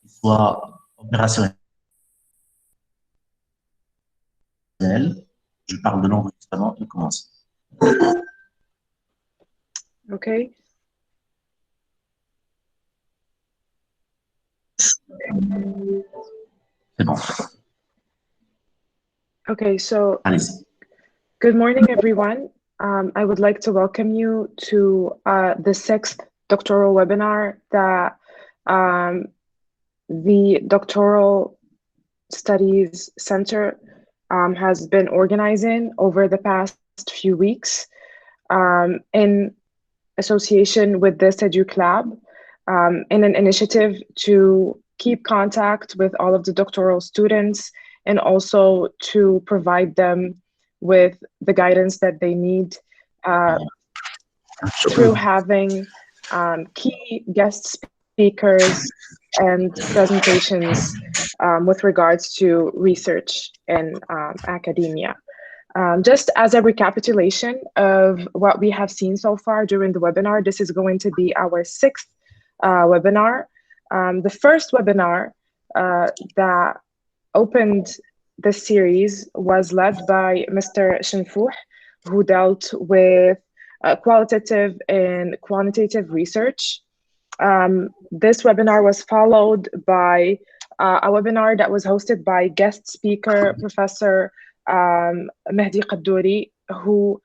soit opérationnel. Je parle de l'enregistrement et commence. Okay. C'est bon. Okay, so Allez-y. good morning, everyone. I would like to welcome you to the 6th doctoral webinar that the Doctoral Studies Center has been organizing over the past few weeks in association with this Educ Lab in an initiative to keep contact with all of the doctoral students and also to provide them with the guidance that they need through having key guest speakers and presentations with regards to research and academia. Just as a recapitulation of what we have seen so far during the webinar, this is going to be our 6th webinar. The first webinar that opened the series was led by Mr. Shenfouh, who dealt with qualitative and quantitative research. This webinar was followed by a webinar that was hosted by guest speaker, Professor Mehdi Qaddouri, who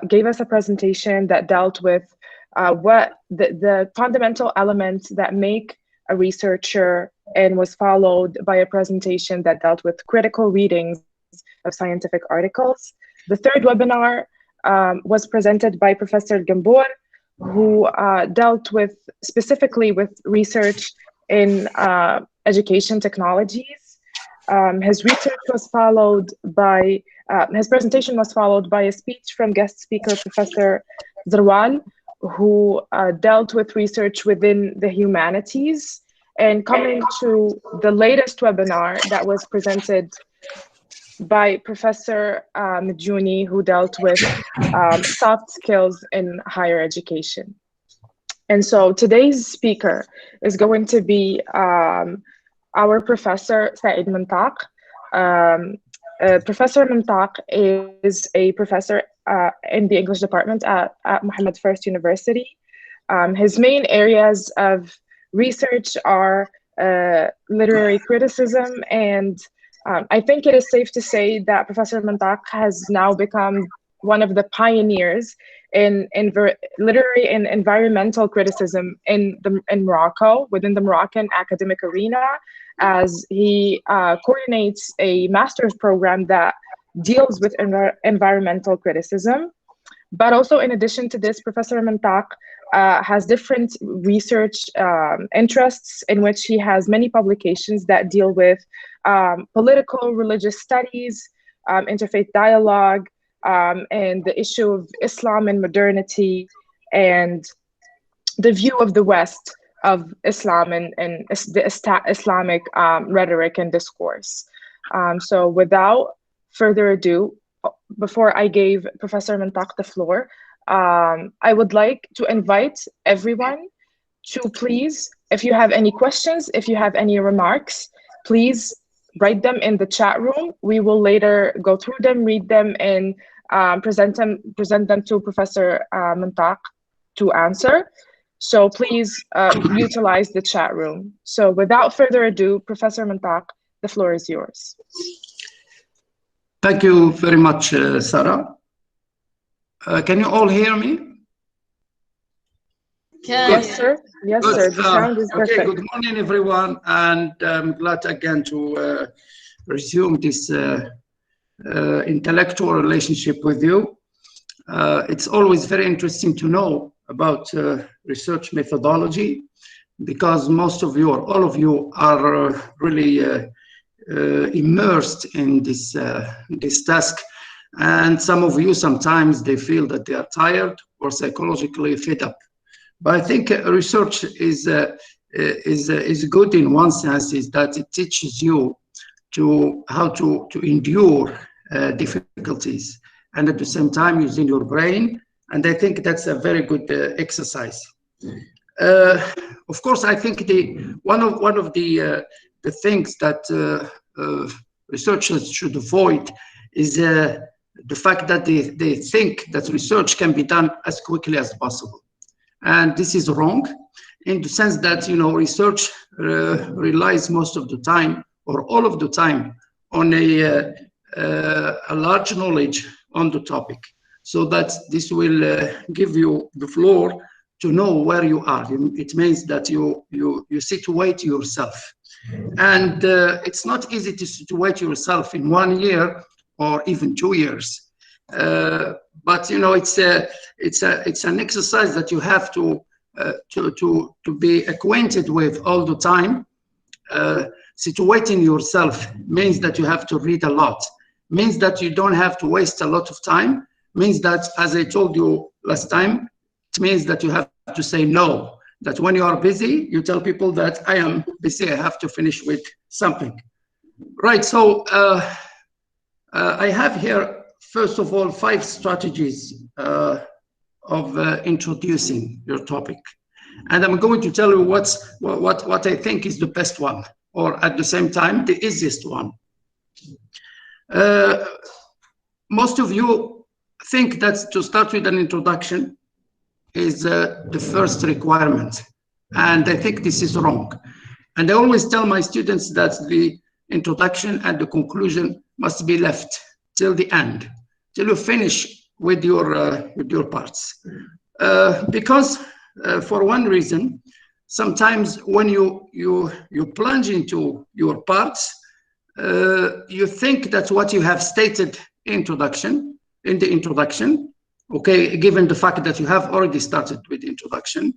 gave us a presentation that dealt with what the fundamental elements that make a researcher, and was followed by a presentation that dealt with critical readings of scientific articles. The third webinar was presented by Professor Gambour, who dealt with specifically with research in education technologies. His research was followed by, his presentation was followed by a speech from guest speaker, Professor Zarwal, who dealt with research within the humanities. And coming to the latest webinar that was presented by Professor Majuni, who dealt with soft skills in higher education. And so today's speaker is going to be our Professor Saeed Mentak. Professor Mentak is a professor in the English department at Mohammed First University. His main areas of research are literary criticism, and I think it is safe to say that Professor Mentak has now become one of the pioneers in literary and environmental criticism in Morocco, within the Moroccan academic arena, as he coordinates a master's program that deals with environmental criticism. But also, in addition to this, Professor Mentak has different research interests in which he has many publications that deal with political, religious studies, interfaith dialogue, and the issue of Islam and modernity, and the view of the West of Islam and the Islamic rhetoric and discourse. So without further ado, before I gave Professor Mentak the floor, I would like to invite everyone to please, if you have any questions, if you have any remarks, please write them in the chat room. We will later go through them, read them, and present them to Professor Mentak to answer. So please utilize the chat room. So without further ado, Professor Mentak, the floor is yours. Thank you very much, Sarah. Can you all hear me? Yes, sir. Yes, Good. sir. The sound is perfect. Okay, good morning, everyone. And I'm glad again to resume this intellectual relationship with you. It's always very interesting to know about research methodology, because most of you, or all of you, are really immersed in this task. And some of you, sometimes they feel that they are tired or psychologically fed up. But I think research is good in one sense, is that it teaches you how to endure difficulties, and at the same time using your brain. And I think that's a very good exercise. Of course, I think one of the things that researchers should avoid is the fact that they think that research can be done as quickly as possible. And this is wrong, in the sense that, you know, research relies most of the time, or all of the time, on a large knowledge on the topic, so that this will give you the floor to know where you are. It means that you situate yourself. And it's not easy to situate yourself in 1 year or even 2 years. But you know, it's an exercise that you have to be acquainted with all the time. Situating yourself means that you have to read a lot, means that you don't have to waste a lot of time, means that, as I told you last time, it means that you have to say no, that when you are busy, you tell people that I am busy, I have to finish with something. Right, so I have here, first of all, 5 strategies of introducing your topic. And I'm going to tell you what I think is the best one, or at the same time, the easiest one. Most of you think that to start with an introduction is the first requirement. And I think this is wrong. And I always tell my students that the introduction and the conclusion must be left till the end, till you finish with your parts. Because for one reason, sometimes when you plunge into your parts, you think that what you have stated in the introduction, okay, given the fact that you have already started with the introduction,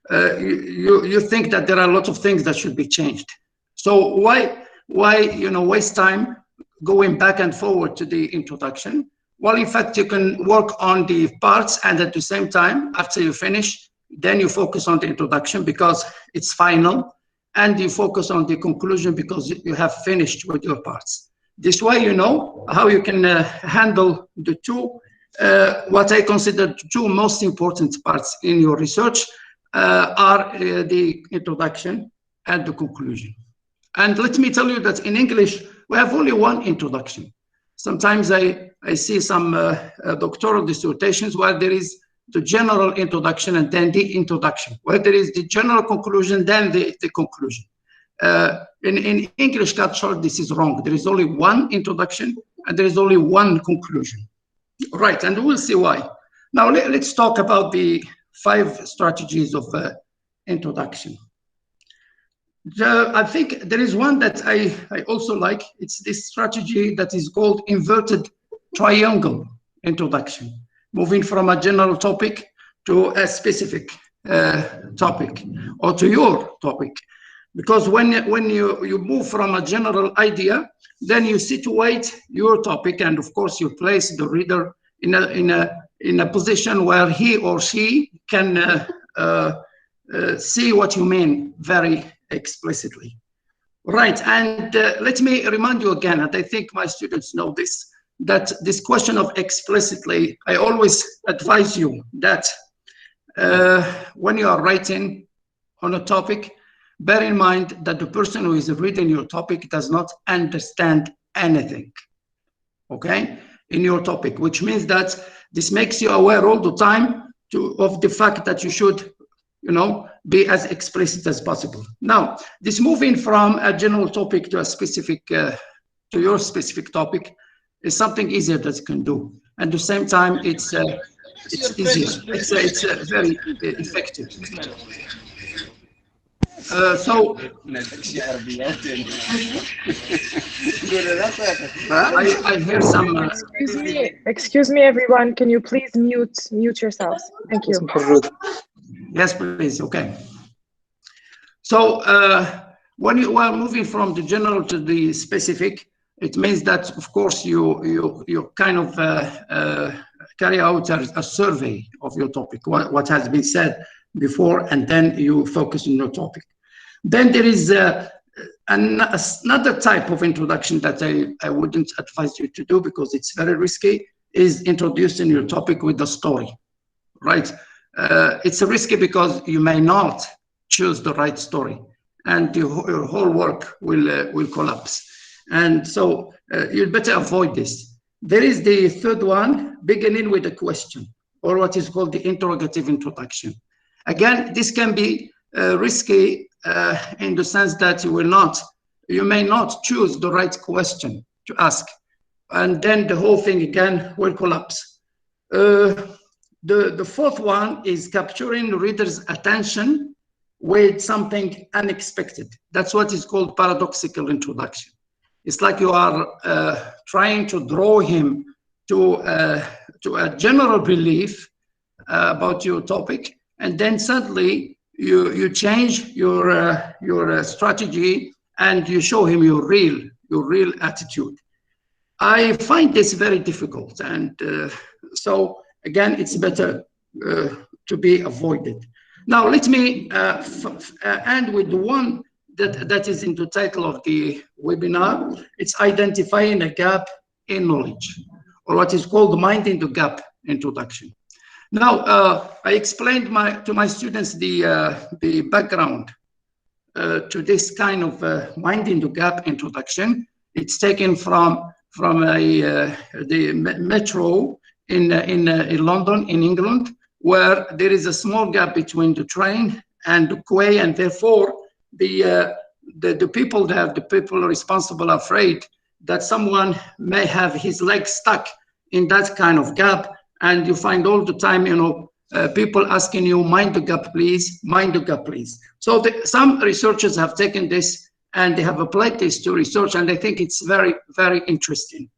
you think that there are a lot of things that should be changed. So why waste time going back and forward to the introduction? Well, in fact, you can work on the parts, and at the same time, after you finish, then you focus on the introduction because it's final, and you focus on the conclusion because you have finished with your parts. This way, you know how you can handle the two, what I consider the 2 most important parts in your research are the introduction and the conclusion. And let me tell you that in English, we have only one introduction. Sometimes I see some doctoral dissertations where there is the general introduction and then the introduction, where there is the general conclusion, then the conclusion. In English culture, this is wrong. There is only one introduction and there is only one conclusion. Right, and we'll see why. Now let's talk about the 5 strategies of introduction. I think there is one that I also like. It's this strategy that is called inverted triangle introduction, moving from a general topic to a specific topic, or to your topic. Because when you move from a general idea, then you situate your topic, and of course you place the reader in a position where he or she can see what you mean very explicitly. Right, and let me remind you again, and I think my students know this, that this question of explicitly, I always advise you that when you are writing on a topic, bear in mind that the person who is reading your topic does not understand anything, okay, in your topic, which means that this makes you aware all the time of the fact that you should, you know, be as explicit as possible. Now, this moving from a general topic to a specific, to your specific topic is something easier that you can do. At the same time, it's easier. It's very effective. So I hear some. Excuse me, everyone. Can you please mute yourselves? Thank you. Yes, please. Okay. So when you are moving from the general to the specific, it means that, of course, you kind of carry out a survey of your topic, what has been said before, and then you focus on your topic. Then there is another type of introduction that I wouldn't advise you to do because it's very risky, is introducing your topic with a story, right? it's risky because you may not choose the right story, and your whole work will collapse. And so you'd better avoid this. There is the third one, beginning with a question, or what is called the interrogative introduction. Again, this can be risky in the sense that you may not choose the right question to ask, and then the whole thing again will collapse. The fourth one is capturing the reader's attention with something unexpected. That's what is called paradoxical introduction. It's like you are trying to draw him to a general belief about your topic, and then suddenly you change your strategy and you show him your real attitude. I find this very difficult, and so again, it's better to be avoided. Now, let me end with the one that is in the title of the webinar. It's identifying a gap in knowledge, or what is called minding the gap introduction. Now, I explained to my students the background to this kind of minding the gap introduction. It's taken from the metro in London, in England, where there is a small gap between the train and the quay, and therefore the people there, the people responsible, are afraid that someone may have his leg stuck in that kind of gap, and you find all the time, people asking you, mind the gap, please, mind the gap, please. So some researchers have taken this and they have applied this to research, and I think it's very, very interesting.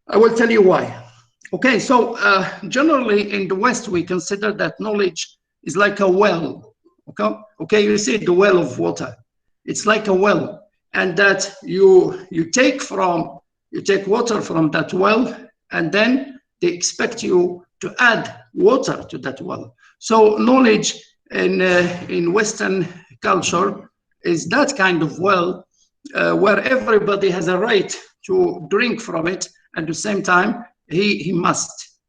I will tell you why. Okay, so generally in the West, we consider that knowledge is like a well. Okay, you see the well of water. It's like a well, and that you take water from that well, and then they expect you to add water to that well. So knowledge in Western culture is that kind of well where everybody has a right to drink from it, and at the same time he must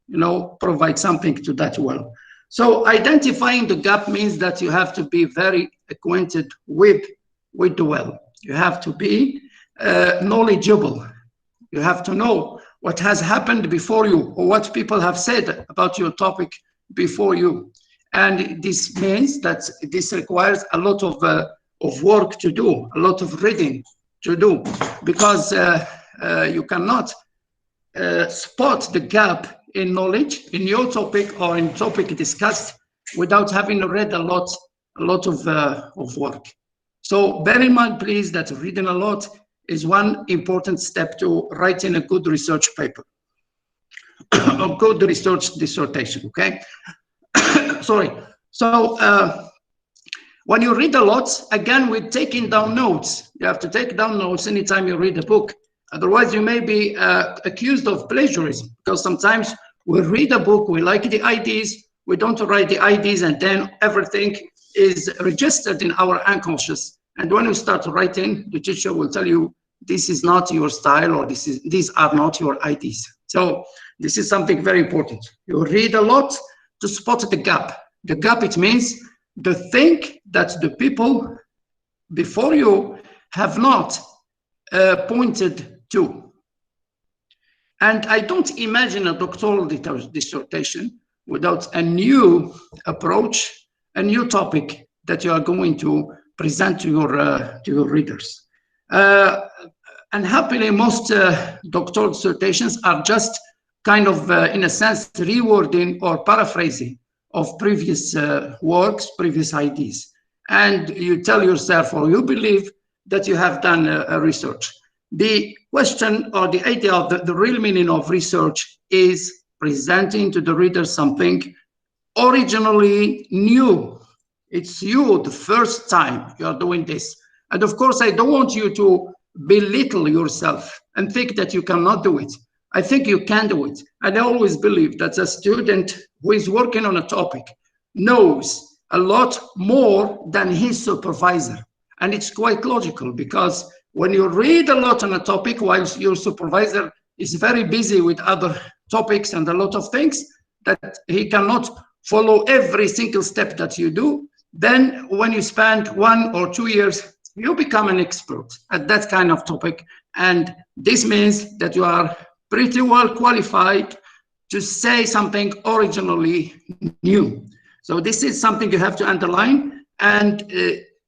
provide something to that well. So identifying the gap means that you have to be very acquainted with the well. You have to be knowledgeable. You have to know what has happened before you, or what people have said about your topic before you. And this means that this requires a lot of work to do, a lot of reading to do, because you cannot spot the gap in knowledge in your topic or in topic discussed without having read a lot of work. So bear in mind, please, that reading a lot is one important step to writing a good research paper, a good research dissertation, okay? Sorry. So when you read a lot, again, we're taking down notes. You have to take down notes anytime you read a book. Otherwise, you may be accused of plagiarism, because sometimes we read a book, we like the ideas, we don't write the ideas, and then everything is registered in our unconscious. And when you start writing, the teacher will tell you, this is not your style, or these are not your ideas. So this is something very important. You read a lot to spot the gap. The gap, it means the thing that the people before you have not pointed to. And I don't imagine a doctoral dissertation without a new approach, a new topic that you are going to present to your readers. And happily, most doctoral dissertations are just kind of, in a sense, rewording or paraphrasing of previous works, previous ideas. And you tell yourself, or you believe, that you have done a research. The question, or the idea of the real meaning of research, is presenting to the reader something originally new. It's you, the first time you are doing this. And of course, I don't want you to belittle yourself and think that you cannot do it. I think you can do it. And I always believe that a student who is working on a topic knows a lot more than his supervisor. And it's quite logical, because when you read a lot on a topic while your supervisor is very busy with other topics and a lot of things, that he cannot follow every single step that you do, then when you spend 1 or 2 years, you become an expert at that kind of topic. And this means that you are pretty well qualified to say something originally new. So this is something you have to underline, and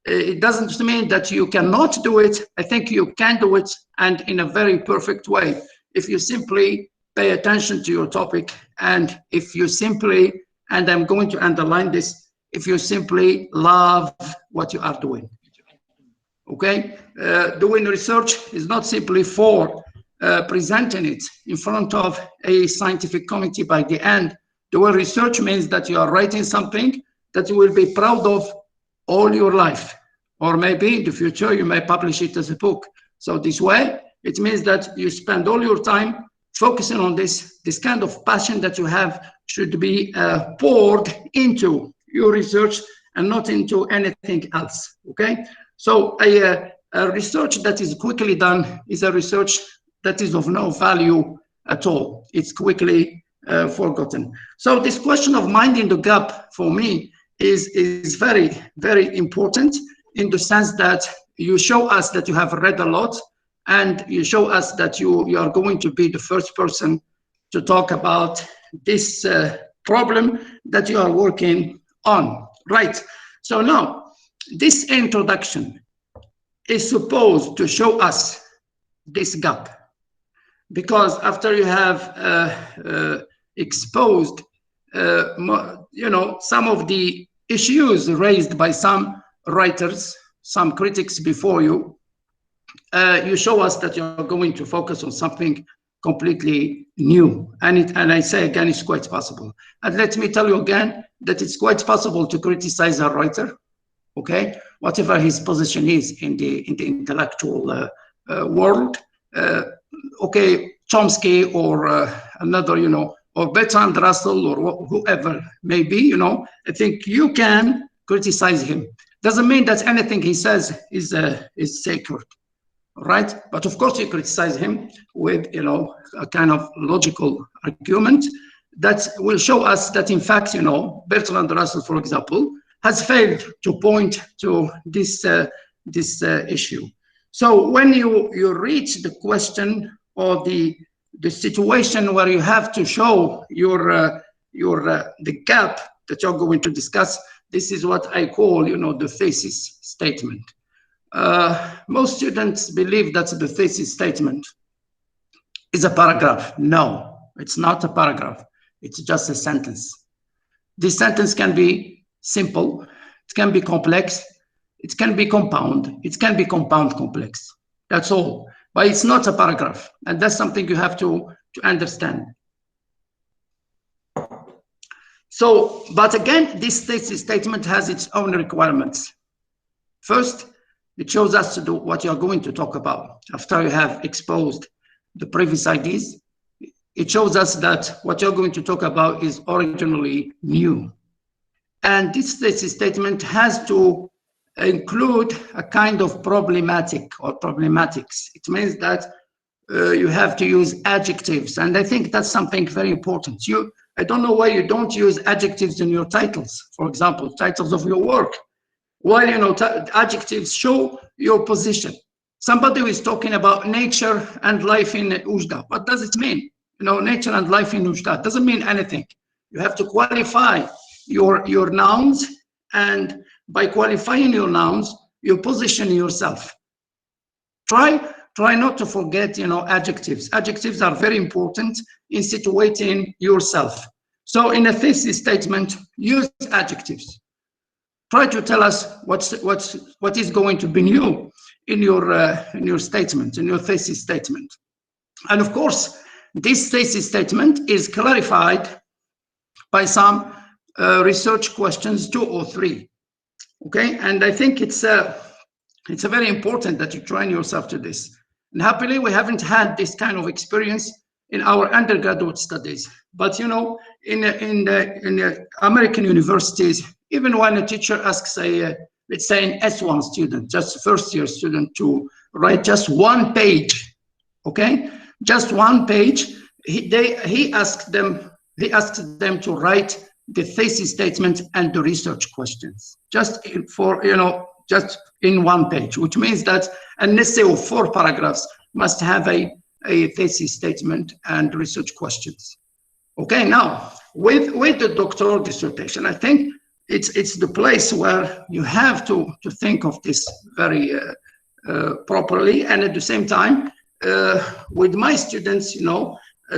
it doesn't mean that you cannot do it. I think you can do it, and in a very perfect way, if you simply pay attention to your topic, and if you simply, and I'm going to underline this, if you simply love what you are doing. Okay, doing research is not simply for presenting it in front of a scientific committee by the end. Doing research means that you are writing something that you will be proud of all your life, or maybe in the future you may publish it as a book. So this way, it means that you spend all your time focusing on this kind of passion that you have should be poured into your research and not into anything else. Okay, so a research that is quickly done is a research that is of no value at all. It's quickly forgotten. So this question of minding the gap for me is very, very important, in the sense that you show us that you have read a lot, and you show us that you are going to be the first person to talk about this problem that you are working on. Right. So now, this introduction is supposed to show us this gap, because after you have exposed, some of the issues raised by some writers, some critics before you, you show us that you're going to focus on something completely new. And I say again, it's quite possible. And let me tell you again that it's quite possible to criticize a writer, okay, whatever his position is in the intellectual world. Okay, Chomsky or another, or Bertrand Russell or whoever may be, I think you can criticize him. Doesn't mean that anything he says is sacred, right? But of course you criticize him with, a kind of logical argument that will show us that in fact, Bertrand Russell, for example, has failed to point to this issue. So when you reach the question or the situation where you have to show the gap that you're going to discuss, this is what I call, the thesis statement. Most students believe that the thesis statement is a paragraph. No, it's not a paragraph. It's just a sentence. This sentence can be simple, it can be complex, it can be compound, it can be compound complex. That's all. But it's not a paragraph. And that's something you have to understand. So, but again, this thesis statement has its own requirements. First, it shows us to do what you're going to talk about. After you have exposed the previous ideas, it shows us that what you're going to talk about is originally new. And this thesis statement has to include a kind of problematic or problematics. It means that you have to use adjectives. And I think that's something very important. I don't know why you don't use adjectives in your titles, for example, titles of your work. While, adjectives show your position. Somebody is talking about nature and life in Ujda. What does it mean? Nature and life in Ujda doesn't mean anything. You have to qualify your nouns, and by qualifying your nouns, you position yourself. Try not to forget, adjectives. Adjectives are very important in situating yourself. So in a thesis statement, use adjectives. Try to tell us what is going to be new in your statement, in your thesis statement. And of course, this thesis statement is clarified by some research questions, 2 or 3. Okay, and I think it's very important that you train yourself to this. And happily, we haven't had this kind of experience in our undergraduate studies. But in the American universities, even when a teacher asks let's say an S1 student, just first-year student, to write just 1 page, okay, just 1 page, he asks them to write the thesis statement and the research questions, just just in one page, which means that an essay of 4 paragraphs must have a thesis statement and research questions. Okay, now with the doctoral dissertation, I think it's the place where you have to think of this very properly, and at the same time, with my students,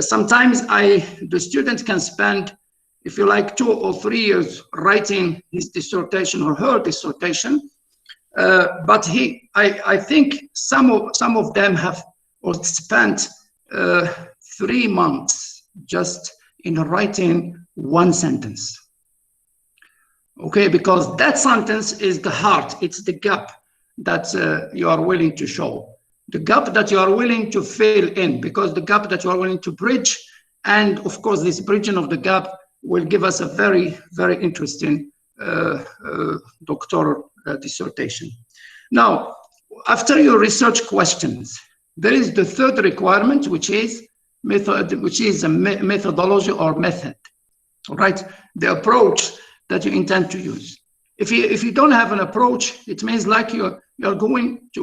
sometimes the student can spend, if you like, 2 or 3 years writing his dissertation or her dissertation, but I think some of them have spent 3 months just in writing 1 sentence. Okay, because that sentence is the heart, it's the gap that you are willing to show, the gap that you are willing to fill in, because the gap that you are willing to bridge, and of course this bridging of the gap will give us a very, very interesting doctoral dissertation. Now, after your research questions, there is the 3rd requirement, which is a methodology or method, right? The approach that you intend to use. If you don't have an approach, it means like you're going to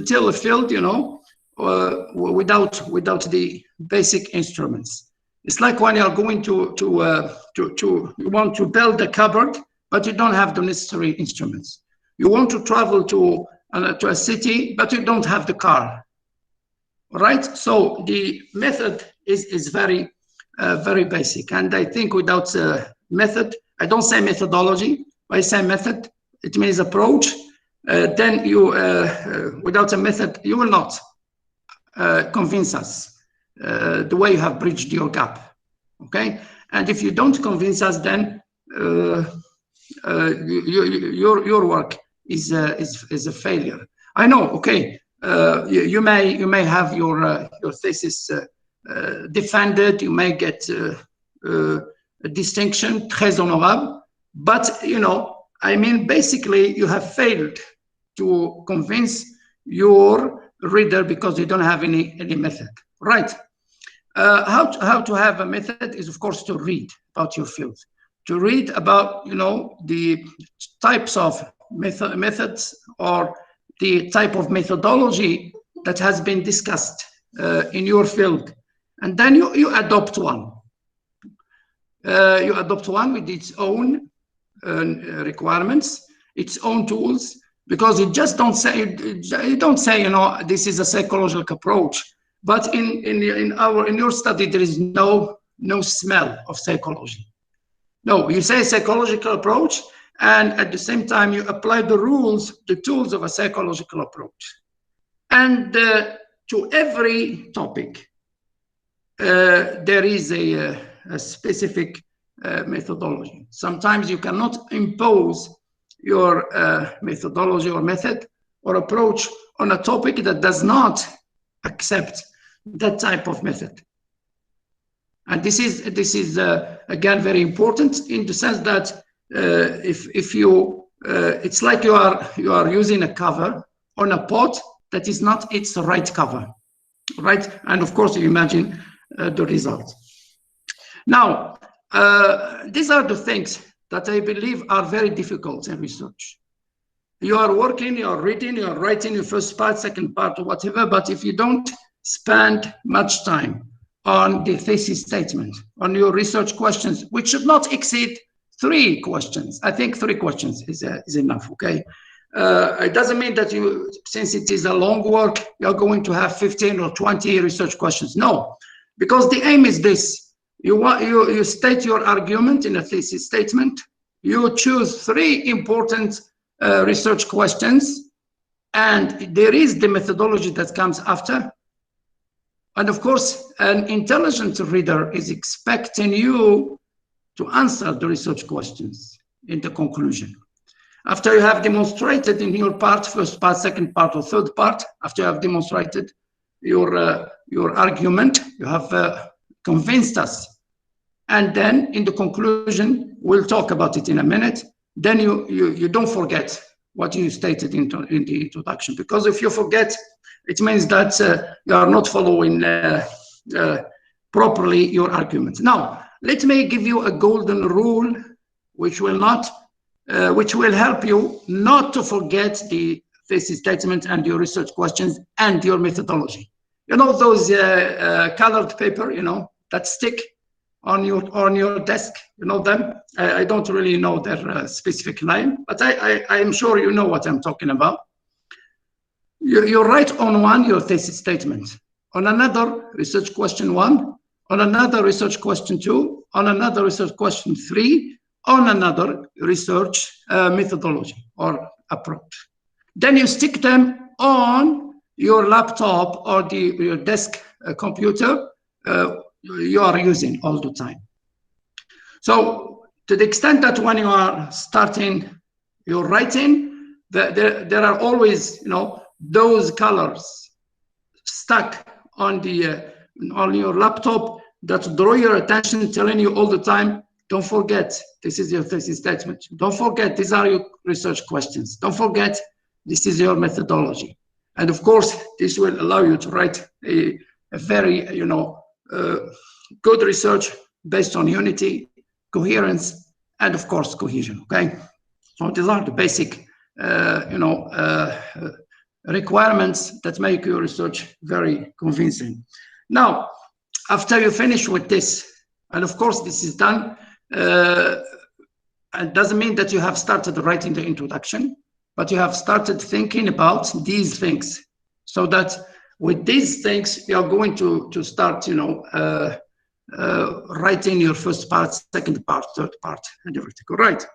till a field, without the basic instruments. It's like when you're going you want to build a cupboard, but you don't have the necessary instruments. You want to travel to a city, but you don't have the car. Right? So the method is very very basic, and I think without method, I don't say methodology, I say method. It means approach. Then you, without a method, you will not convince us the way you have bridged your gap. Okay, and if you don't convince us, then your work is a failure. I know. Okay, you may have your thesis defended. You may get a distinction, très honorable, but I mean, basically, you have failed to convince your reader because you don't have any method, right? How to have a method is, of course, to read about your field, to read about the types of methods or the type of methodology that has been discussed in your field, and then you adopt one. You adopt one with its own requirements, its own tools, because you just don't say this is a psychological approach. But in your study there is no smell of psychology. No, you say psychological approach, and at the same time you apply the tools of a psychological approach. And to every topic there is a specific methodology. Sometimes you cannot impose your methodology or method or approach on a topic that does not accept that type of method. And this is again very important, in the sense that if you it's like you are using a cover on a pot that is not its right cover, right? And of course you imagine the result. Now, these are the things that I believe are very difficult in research. You are working, you are reading, you are writing your first part, second part, or whatever, but if you don't spend much time on the thesis statement, on your research questions, which should not exceed 3 questions. I think 3 questions is enough, okay? It doesn't mean that since it is a long work, you're going to have 15 or 20 research questions. No, because the aim is this. You state your argument in a thesis statement. You choose 3 important research questions, and there is the methodology that comes after. And of course, an intelligent reader is expecting you to answer the research questions in the conclusion. After you have demonstrated in your part, first part, second part, or third part, after you have demonstrated your argument, you have convinced us. And then in the conclusion, we'll talk about it in a minute. Then you don't forget what you stated in the introduction, because if you forget, it means that you are not following properly your argument. Now, let me give you a golden rule, which will help you not to forget the thesis statement and your research questions and your methodology. You know those colored paper, you know, that stick on your desk, you know them? I don't really know their specific name, but I'm sure you know what I'm talking about. You write on one your thesis statement, on another research question 1, on another research question 2, on another research question 3, on another research methodology or approach. Then you stick them on your laptop or your desk computer you are using all the time. So to the extent that when you are starting your writing, there are always, you know, those colors stuck on your laptop that draw your attention, telling you all the time, don't forget, this is your thesis statement. Don't forget, these are your research questions. Don't forget, this is your methodology. And of course, this will allow you to write a very, you know, good research based on unity, coherence, and of course, cohesion, okay? So these are the basic, requirements that make your research very convincing. Now, after you finish with this, and of course this is done, it doesn't mean that you have started writing the introduction, but you have started thinking about these things, so that with these things, you are going to start, you know, writing your first part, second part, third part, and everything, all right?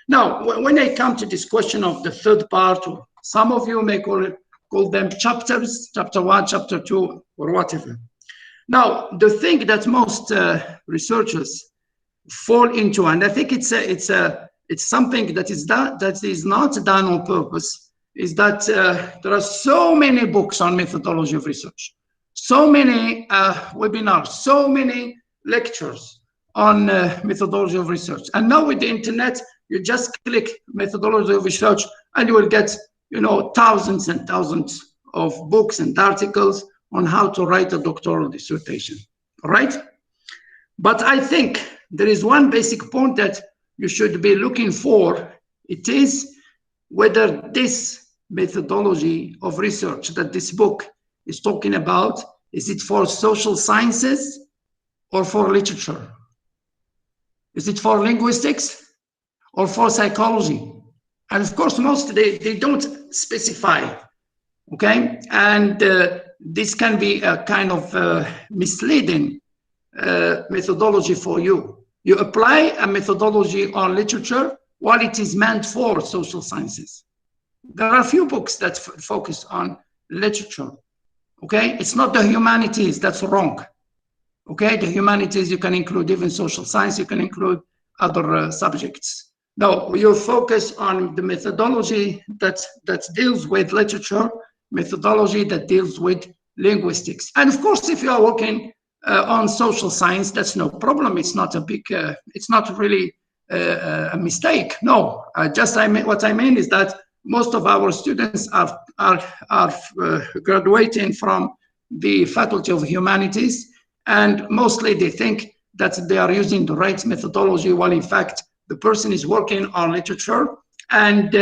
Now, when I come to this question of the third part, or some of you may call them chapters, chapter 1, chapter 2, or whatever. Now, the thing that most researchers fall into, and I think it's something that is not done on purpose, is that there are so many books on methodology of research, so many webinars, so many lectures on methodology of research. And now with the internet, you just click methodology of research and you will get, you know, thousands and thousands of books and articles on how to write a doctoral dissertation, all right? But I think there is one basic point that you should be looking for. It is whether this methodology of research that this book is talking about, is it for social sciences or for literature? Is it for linguistics or for psychology? And of course, most they don't specify, okay? And this can be a kind of misleading methodology for you. You apply a methodology on literature while it is meant for social sciences. There are a few books that focus on literature, okay? It's not the humanities, that's wrong, okay? The humanities, you can include even social science, you can include other subjects. No, you focus on the methodology that deals with literature, methodology that deals with linguistics. And of course, if you are working on social science, that's no problem. It's not a big, it's not really a mistake. No, what I mean is that most of our students are graduating from the Faculty of Humanities, and mostly they think that they are using the right methodology, while in fact, the person is working on literature, and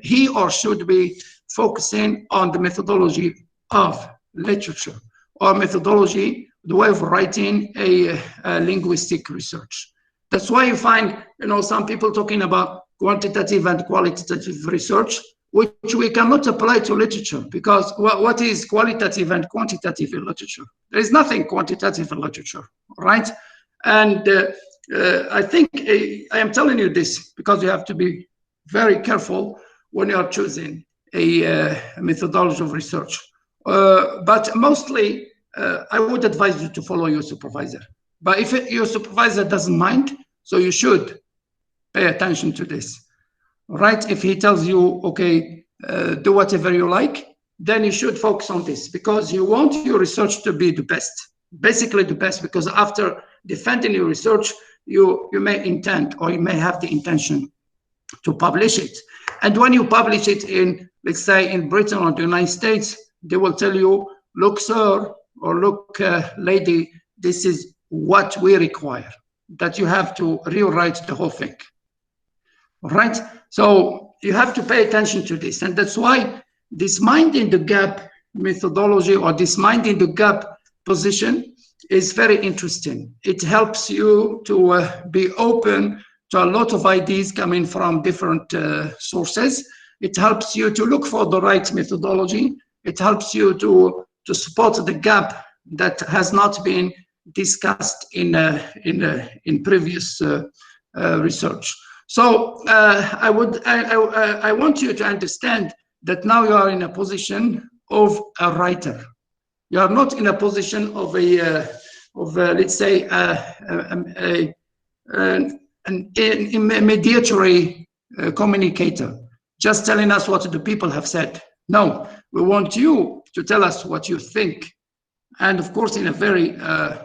he or should be focusing on the methodology of literature, or methodology, the way of writing a linguistic research. That's why you find, you know, some people talking about quantitative and qualitative research, which we cannot apply to literature, because what is qualitative and quantitative in literature? There is nothing quantitative in literature, right? And I think I am telling you this because you have to be very careful when you are choosing a methodology of research. But mostly, I would advise you to follow your supervisor. But if your supervisor doesn't mind, so you should pay attention to this, right? If he tells you, okay, do whatever you like, then you should focus on this, because you want your research to be the best, basically the best, because after defending your research, you may intend, or you may have the intention to publish it. And when you publish it in, let's say, in Britain or the United States, they will tell you, look, sir, or look, lady, this is what we require. that you have to rewrite the whole thing. All right, so you have to pay attention to this, and that's why this mind in the gap methodology, or this mind in the gap position, is very interesting. It helps you to be open to a lot of ideas coming from different sources. It helps you to look for the right methodology. It helps you to spot the gap that has not been discussed in previous research. So I want you to understand that now you are in a position of a writer. You are not in a position of let's say a mediatory communicator, just telling us what the people have said. No, we want you to tell us what you think, and of course in a very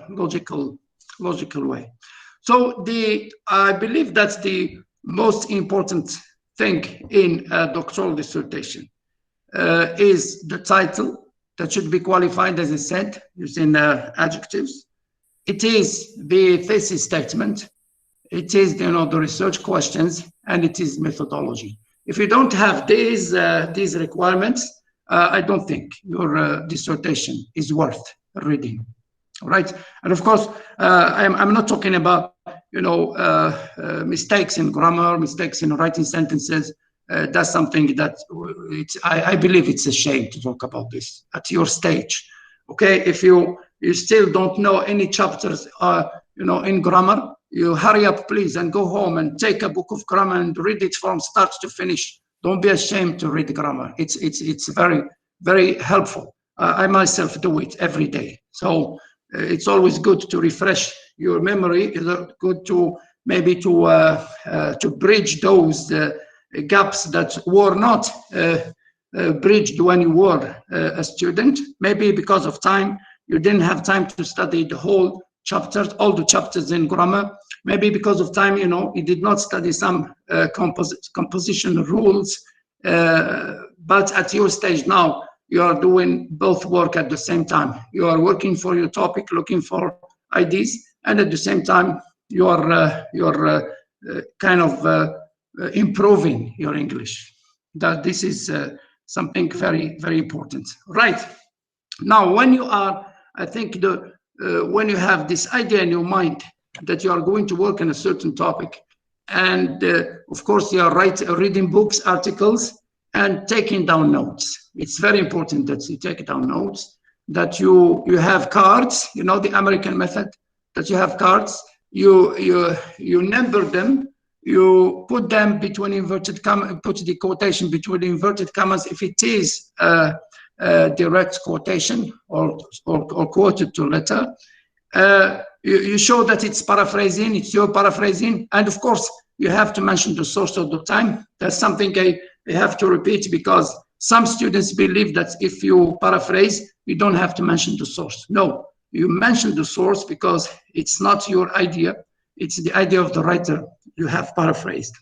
logical way. So I believe that's the most important thing in a doctoral dissertation, is the title that should be qualified, as I said, using adjectives. It is the thesis statement. It is, the research questions, and it is methodology. If you don't have these requirements, I don't think your dissertation is worth reading. All right, and of course, I'm not talking about mistakes in grammar, mistakes in writing sentences. That's something that I believe it's a shame to talk about this at your stage. Okay, if you still don't know any chapters, in grammar, you hurry up, please, and go home and take a book of grammar and read it from start to finish. Don't be ashamed to read grammar. It's very, very helpful. I myself do it every day. So it's always good to refresh your memory. It's good to maybe to bridge those gaps that were not bridged when you were a student. Maybe because of time, you didn't have time to study the whole chapters, all the chapters in grammar. Maybe because of time, you did not study some composition rules. But at your stage now, you are doing both work at the same time. You are working for your topic, looking for ideas, and at the same time, you are kind of improving your English. That this is something very, very important. Right. Now, when you are, I think when you have this idea in your mind that you are going to work on a certain topic, and of course you are reading books, articles, and taking down notes. It's very important that you take down notes, that you have cards, the American method, that you have cards, you number them, you put them between inverted commas, put the quotation between inverted commas if it is direct quotation or quoted to letter. You show that it's paraphrasing, it's your paraphrasing, and of course you have to mention the source all the time. That's something I have to repeat, because some students believe that if you paraphrase, you don't have to mention the source. No, you mention the source because it's not your idea, it's the idea of the writer you have paraphrased.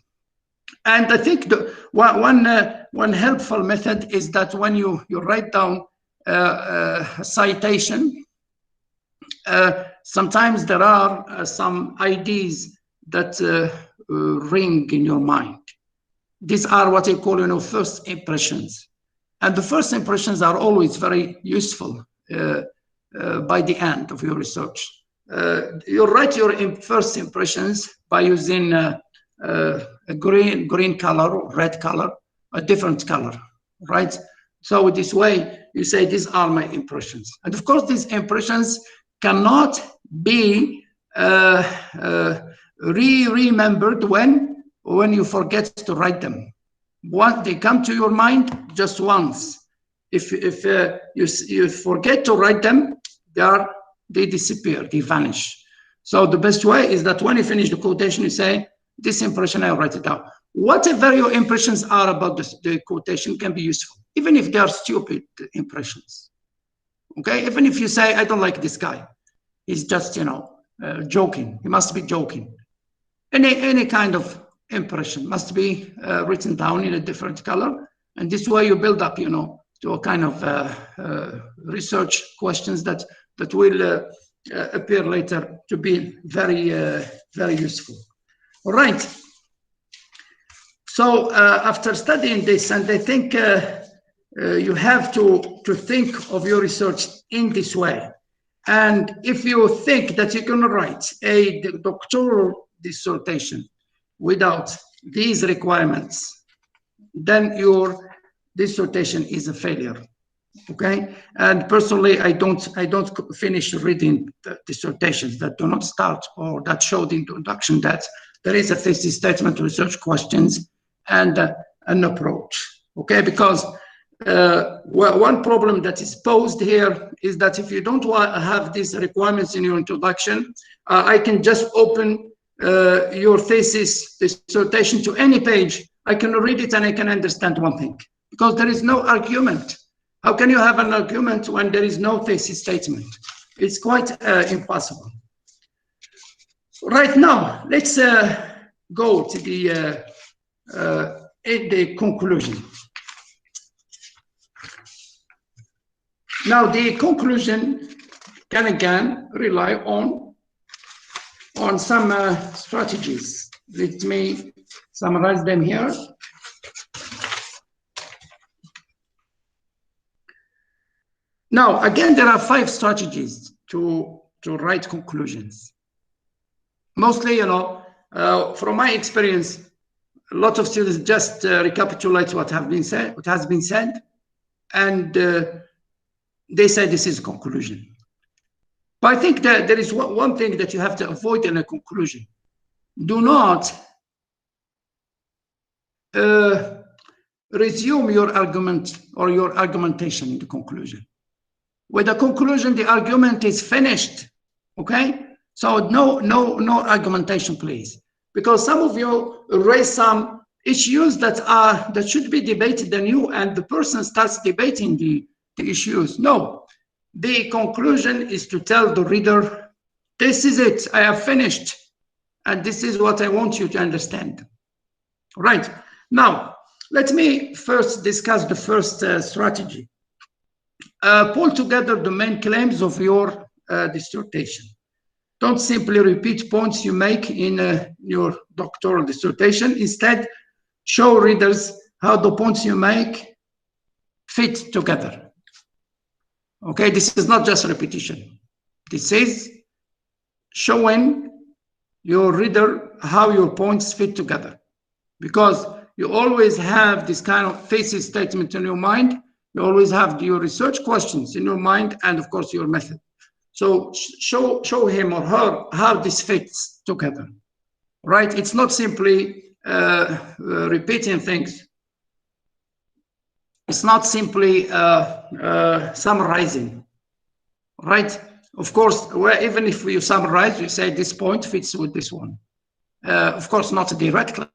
And I think the one helpful method is that when you write down a citation, sometimes there are some ideas that ring in your mind. These are what I call, first impressions. And the first impressions are always very useful by the end of your research. You write your first impressions by using a green color, or red color, a different color, right? So this way you say, these are my impressions. And of course, these impressions cannot be remembered when you forget to write them. Once they come to your mind, just once. If you forget to write them, they disappear, they vanish. So the best way is that when you finish the quotation, you say, this impression, I'll write it down. Whatever your impressions are about the quotation can be useful, even if they are stupid impressions. Okay, even if you say, I don't like this guy, he's just, joking, he must be joking. Any kind of impression must be written down in a different color, and this way you build up, to a kind of research questions that will appear later to be very, very useful. All right. So after studying this, and I think you have to think of your research in this way. And if you think that you can write a doctoral dissertation without these requirements, then your dissertation is a failure. Okay, and personally, I don't finish reading the dissertations that do not start or that show the introduction that there is a thesis statement, research questions, and an approach. Okay, because one problem that is posed here is that if you don't have these requirements in your introduction, I can just open your thesis dissertation to any page. I can read it and I can understand one thing, because there is no argument. How can you have an argument when there is no thesis statement? It's quite impossible. Right now, let's go to the conclusion. Now, the conclusion can again rely on some strategies. Let me summarize them here. Now, again, there are 5 strategies to write conclusions. Mostly, you know, from my experience, a lot of students just recapitulate what has been said, and they say this is a conclusion. But I think that there is one thing that you have to avoid in a conclusion. Do not resume your argument or your argumentation in the conclusion. With the conclusion, the argument is finished, okay? So no argumentation, please. Because some of you raise some issues that should be debated anew, and the person starts debating the issues. No, the conclusion is to tell the reader, this is it, I have finished, and this is what I want you to understand. Right, now, let me first discuss the first strategy. Pull together the main claims of your dissertation. Don't simply repeat points you make in your doctoral dissertation. Instead, show readers how the points you make fit together. Okay, this is not just repetition. This is showing your reader how your points fit together. Because you always have this kind of thesis statement in your mind. You always have your research questions in your mind, and of course your method. So show him or her how this fits together, right? It's not simply repeating things. It's not simply summarizing, right? Of course, even if you summarize, you say this point fits with this one. Of course, not directly,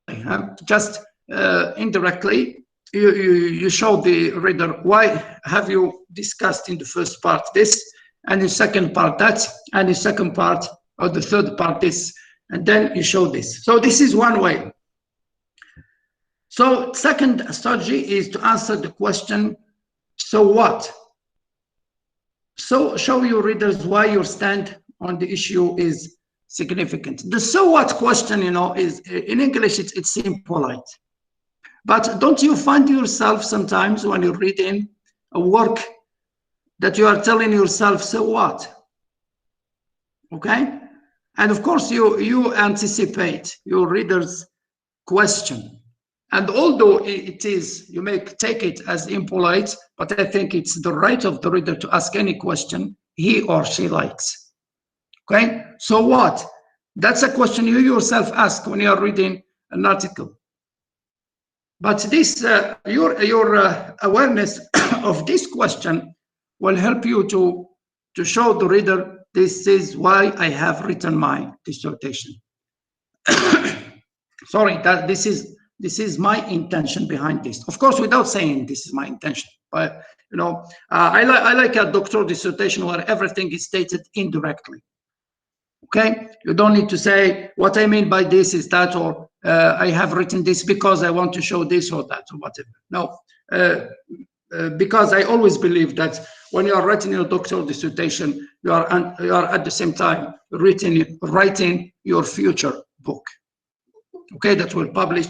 just indirectly. You show the reader why have you discussed in the first part this, and in the second part that, and the second part or the third part this, and then you show this. So this is one way. So second strategy is to answer the question, so what? So show your readers why your stand on the issue is significant. The so what question, you know, is in English, it's impolite. But don't you find yourself sometimes when you're reading a work that you are telling yourself, so what? Okay? And of course, you anticipate your reader's question. And although it is, you may take it as impolite, but I think it's the right of the reader to ask any question he or she likes. Okay? So what? That's a question you yourself ask when you are reading an article. But this, your awareness of this question will help you to show the reader, this is why I have written my dissertation. Sorry, that this is my intention behind this. Of course, without saying this is my intention, but you know, I like a doctoral dissertation where everything is stated indirectly. Okay, you don't need to say what I mean by this is that, or I have written this because I want to show this or that or whatever. No, because I always believe that when you are writing your doctoral dissertation, you are at the same time writing your future book, okay, that will publish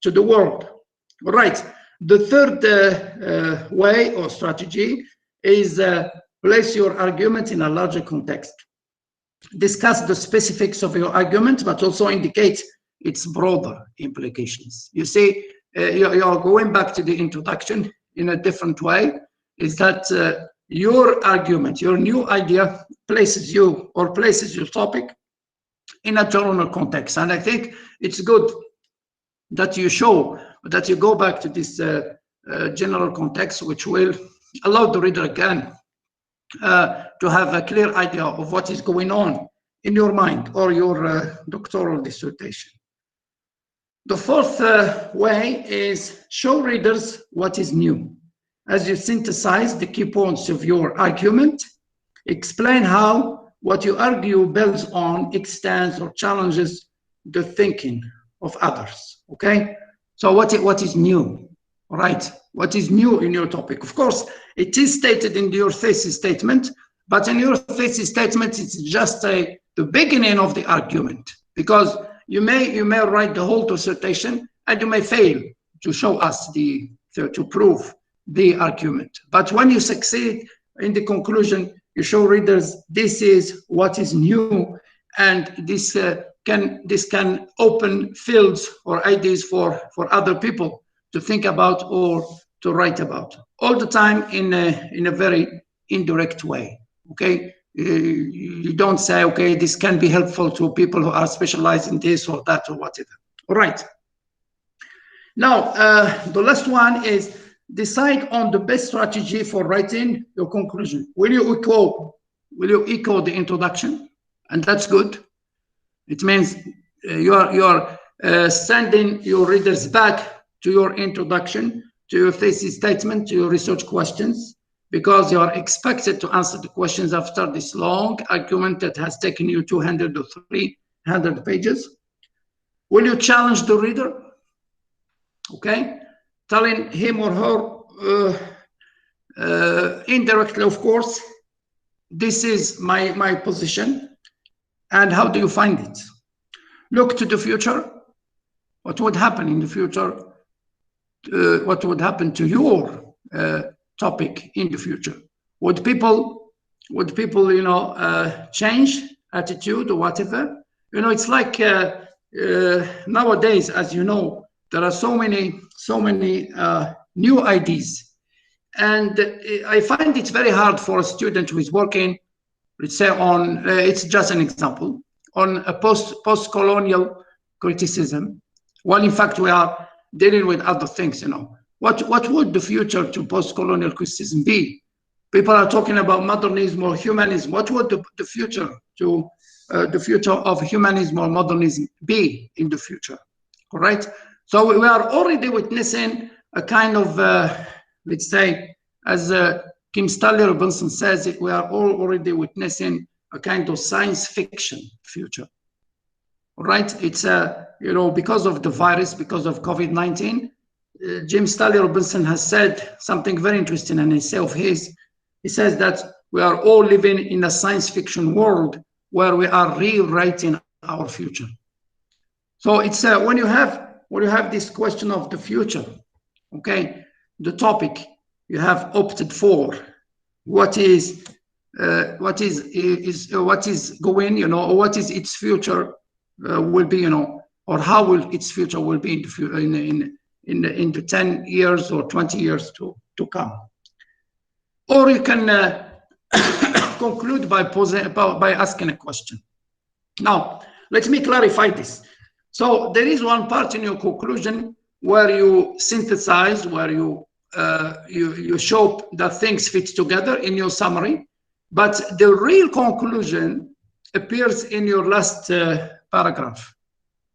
to the world. All right. The third way or strategy is place your argument in a larger context. Discuss the specifics of your argument, but also indicate its broader implications. You see, you're going back to the introduction in a different way, is that your argument, your new idea places you or places your topic in a general context. And I think it's good that you show that you go back to this general context, which will allow the reader again to have a clear idea of what is going on in your mind or your doctoral dissertation. The fourth way is show readers what is new. As you synthesize the key points of your argument, explain how what you argue builds on, extends, or challenges the thinking of others. Okay? So what is new? Right? What is new in your topic? Of course, it is stated in your thesis statement, but in your thesis statement, it's just the beginning of the argument, because you may write the whole dissertation and you may fail to show us to prove the argument. But when you succeed in the conclusion, you show readers this is what is new, and this can open fields or ideas for other people to think about or to write about, all the time in a very indirect way. Okay, you don't say, okay, this can be helpful to people who are specialized in this or that or whatever. All right. Now, the last one is decide on the best strategy for writing your conclusion. Will you echo the introduction? And that's good. It means you are sending your readers back to your introduction, to your thesis statement, to your research questions, because you are expected to answer the questions after this long argument that has taken you 200 or 300 pages. Will you challenge the reader? Okay, telling him or her indirectly, of course, this is my position, and how do you find it? Look to the future. What would happen in the future? What would happen to your topic in the future? Would people change attitude or whatever? It's like nowadays, as you know, there are so many new ideas, and I find it very hard for a student who is working, let's say on it's just an example, on a post-colonial criticism, while in fact we are dealing with other things. What would the future to post-colonial criticism be? People are talking about modernism or humanism. What would the future to the future of humanism or modernism be in the future? All right. So we are already witnessing a kind of, let's say, as Kim Stanley Robinson says, we are all already witnessing a kind of science fiction future. All right. It's because of the virus, because of COVID-19, Jim Stanley Robinson has said something very interesting in an essay of his. He says that we are all living in a science fiction world where we are rewriting our future. So it's when you have this question of the future, okay, the topic you have opted for, what is going, what is its future will be, or how will its future will be in the 10 years or 20 years to come. Or you can conclude by asking a question. Now, let me clarify this. So there is one part in your conclusion where you synthesize, where you show that things fit together in your summary, but the real conclusion appears in your last paragraph,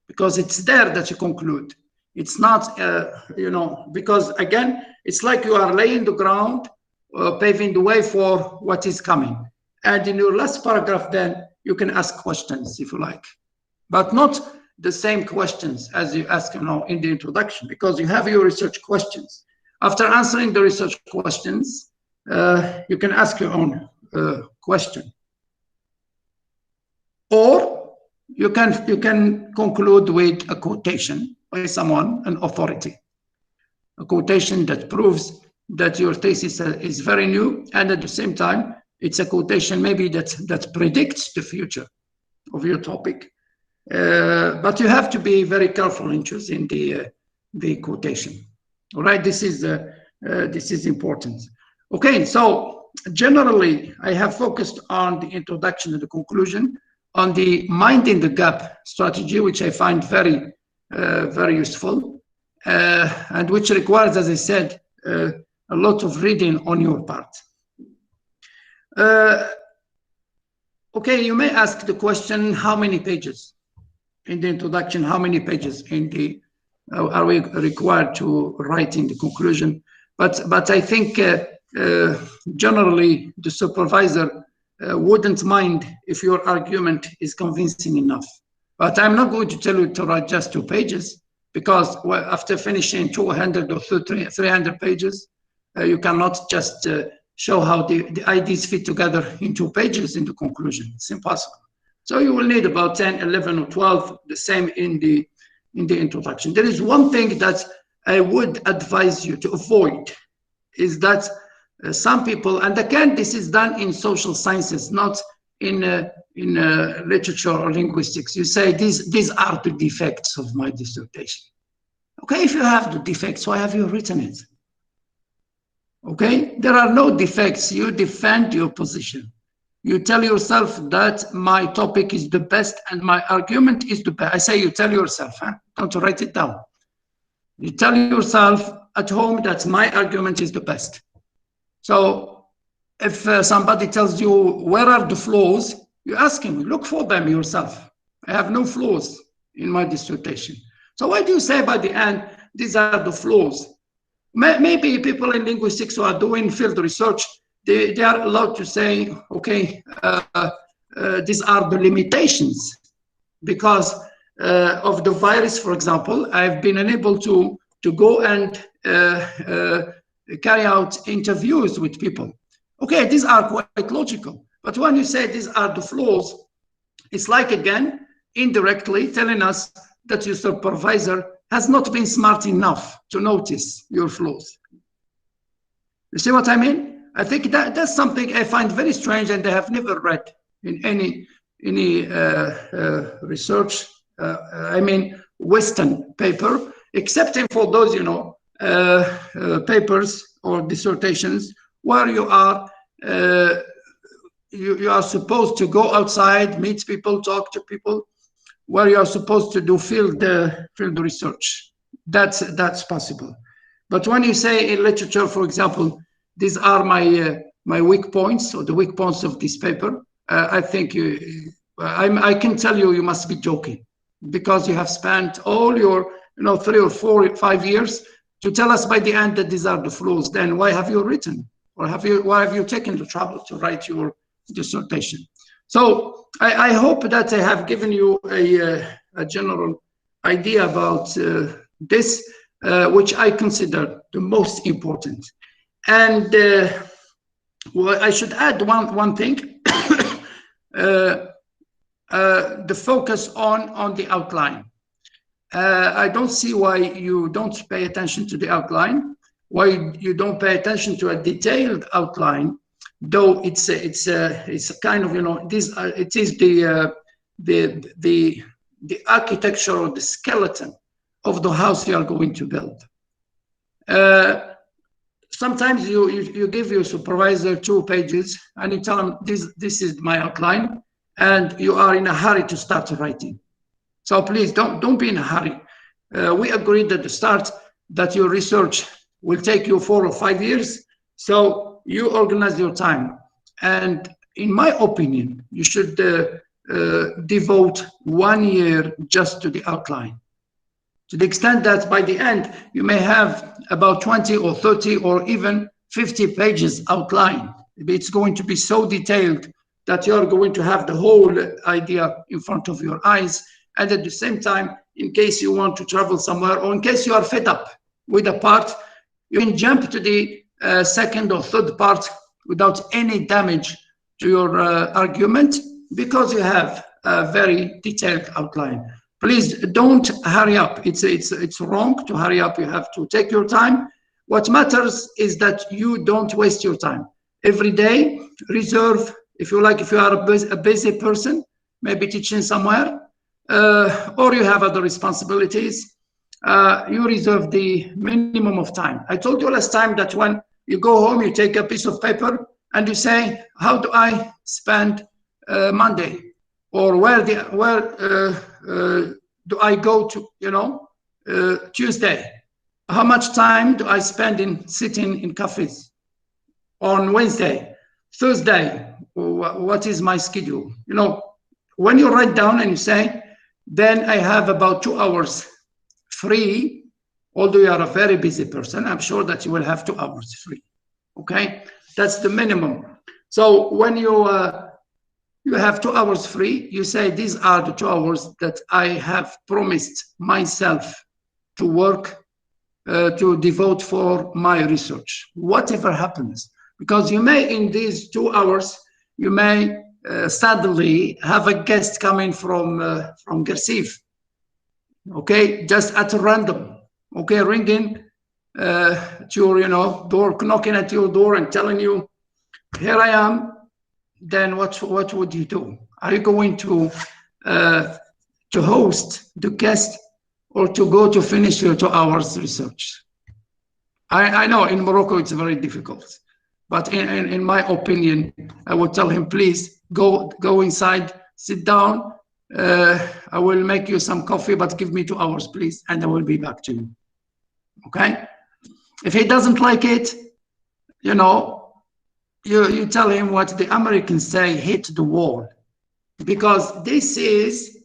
because it's there that you conclude. It's not, because again, it's like you are laying the ground, paving the way for what is coming. And in your last paragraph, then you can ask questions if you like, but not the same questions as you ask in the introduction, because you have your research questions. After answering the research questions, you can ask your own question. Or you can conclude with a quotation by someone, an authority. A quotation that proves that your thesis is very new, and at the same time, it's a quotation maybe that predicts the future of your topic. But you have to be very careful in choosing the quotation. All right, this is important. Okay, so generally, I have focused on the introduction and the conclusion, on the minding the gap strategy, which I find very useful, and which requires, as I said, a lot of reading on your part. Okay, you may ask the question, how many pages in the introduction, how many pages in the are we required to write in the conclusion? But I think generally the supervisor wouldn't mind if your argument is convincing enough. But I'm not going to tell you to write just 2 pages, because after finishing 200 or 300 pages, you cannot just show how the ideas fit together in 2 pages in the conclusion. It's impossible. So you will need about 10, 11, or 12, the same in the introduction. There is one thing that I would advise you to avoid, is that some people, and again, this is done in social sciences, not in literature or linguistics. You say, these are the defects of my dissertation. Okay, if you have the defects, why have you written it? Okay, there are no defects. You defend your position. You tell yourself that my topic is the best and my argument is the best. I say you tell yourself, huh? Don't write it down. You tell yourself at home that my argument is the best. So if somebody tells you, where are the flaws? You ask him, look for them yourself. I have no flaws in my dissertation. So why do you say by the end, these are the flaws? Maybe people in linguistics who are doing field research, they are allowed to say, okay, these are the limitations. Because of the virus, for example, I've been unable to go and carry out interviews with people. Okay, these are quite logical. But when you say these are the flaws, it's like, again, indirectly telling us that your supervisor has not been smart enough to notice your flaws. You see what I mean? I think that's something I find very strange, and I have never read in any research, I mean, Western paper, excepting for those, papers or dissertations where you are supposed to go outside, meet people, talk to people, where you are supposed to do field research. That's possible. But when you say in literature, for example, these are my weak points, or the weak points of this paper, I think I can tell you, you must be joking, because you have spent all your 3 or 4 or 5 years to tell us by the end that these are the flaws. Then why have you written, or why have you taken the trouble to write your dissertation? So I hope that I have given you a general idea about this, which I consider the most important. And well, I should add one thing. The focus on the outline. I don't see why you don't pay attention to the outline, why you don't pay attention to a detailed outline, though it's a kind of, it is the architecture or the skeleton of the house you are going to build. Sometimes you give your supervisor 2 pages and you tell him, this is my outline, and you are in a hurry to start writing. So please don't be in a hurry. We agreed at the start that your research will take you 4 or 5 years. So you organize your time. And in my opinion, you should devote 1 year just to the outline. To the extent that by the end, you may have about 20 or 30 or even 50 pages outline. It's going to be so detailed that you're going to have the whole idea in front of your eyes. And at the same time, in case you want to travel somewhere, or in case you are fed up with a part, you can jump to the second or third part without any damage to your argument, because you have a very detailed outline. Please don't hurry up. It's wrong to hurry up. You have to take your time. What matters is that you don't waste your time. Every day, reserve, if you like, if you are a busy person, maybe teaching somewhere, or you have other responsibilities, you reserve the minimum of time. I told you last time that when you go home, you take a piece of paper and you say, how do I spend Monday? Or where do I go to, Tuesday? How much time do I spend in sitting in cafes? On Wednesday, Thursday, what is my schedule? When you write down and you say, then I have about 2 hours free, although you are a very busy person, I'm sure that you will have 2 hours free, okay? That's the minimum. So when you have 2 hours free, you say, these are the 2 hours that I have promised myself to work, to devote for my research, whatever happens. Because you may, in these 2 hours, you may suddenly have a guest coming from Gersif, okay, just at random, okay, ringing to your door, knocking at your door and telling you, here I am. Then what would you do? Are you going to host the guest, or to go to finish your 2 hours research? I know in Morocco it's very difficult, but in my opinion, I would tell him, please go inside, sit down. I will make you some coffee, but give me 2 hours, please, and I will be back to you. Okay? If he doesn't like it, you tell him what the Americans say, hit the wall, because this is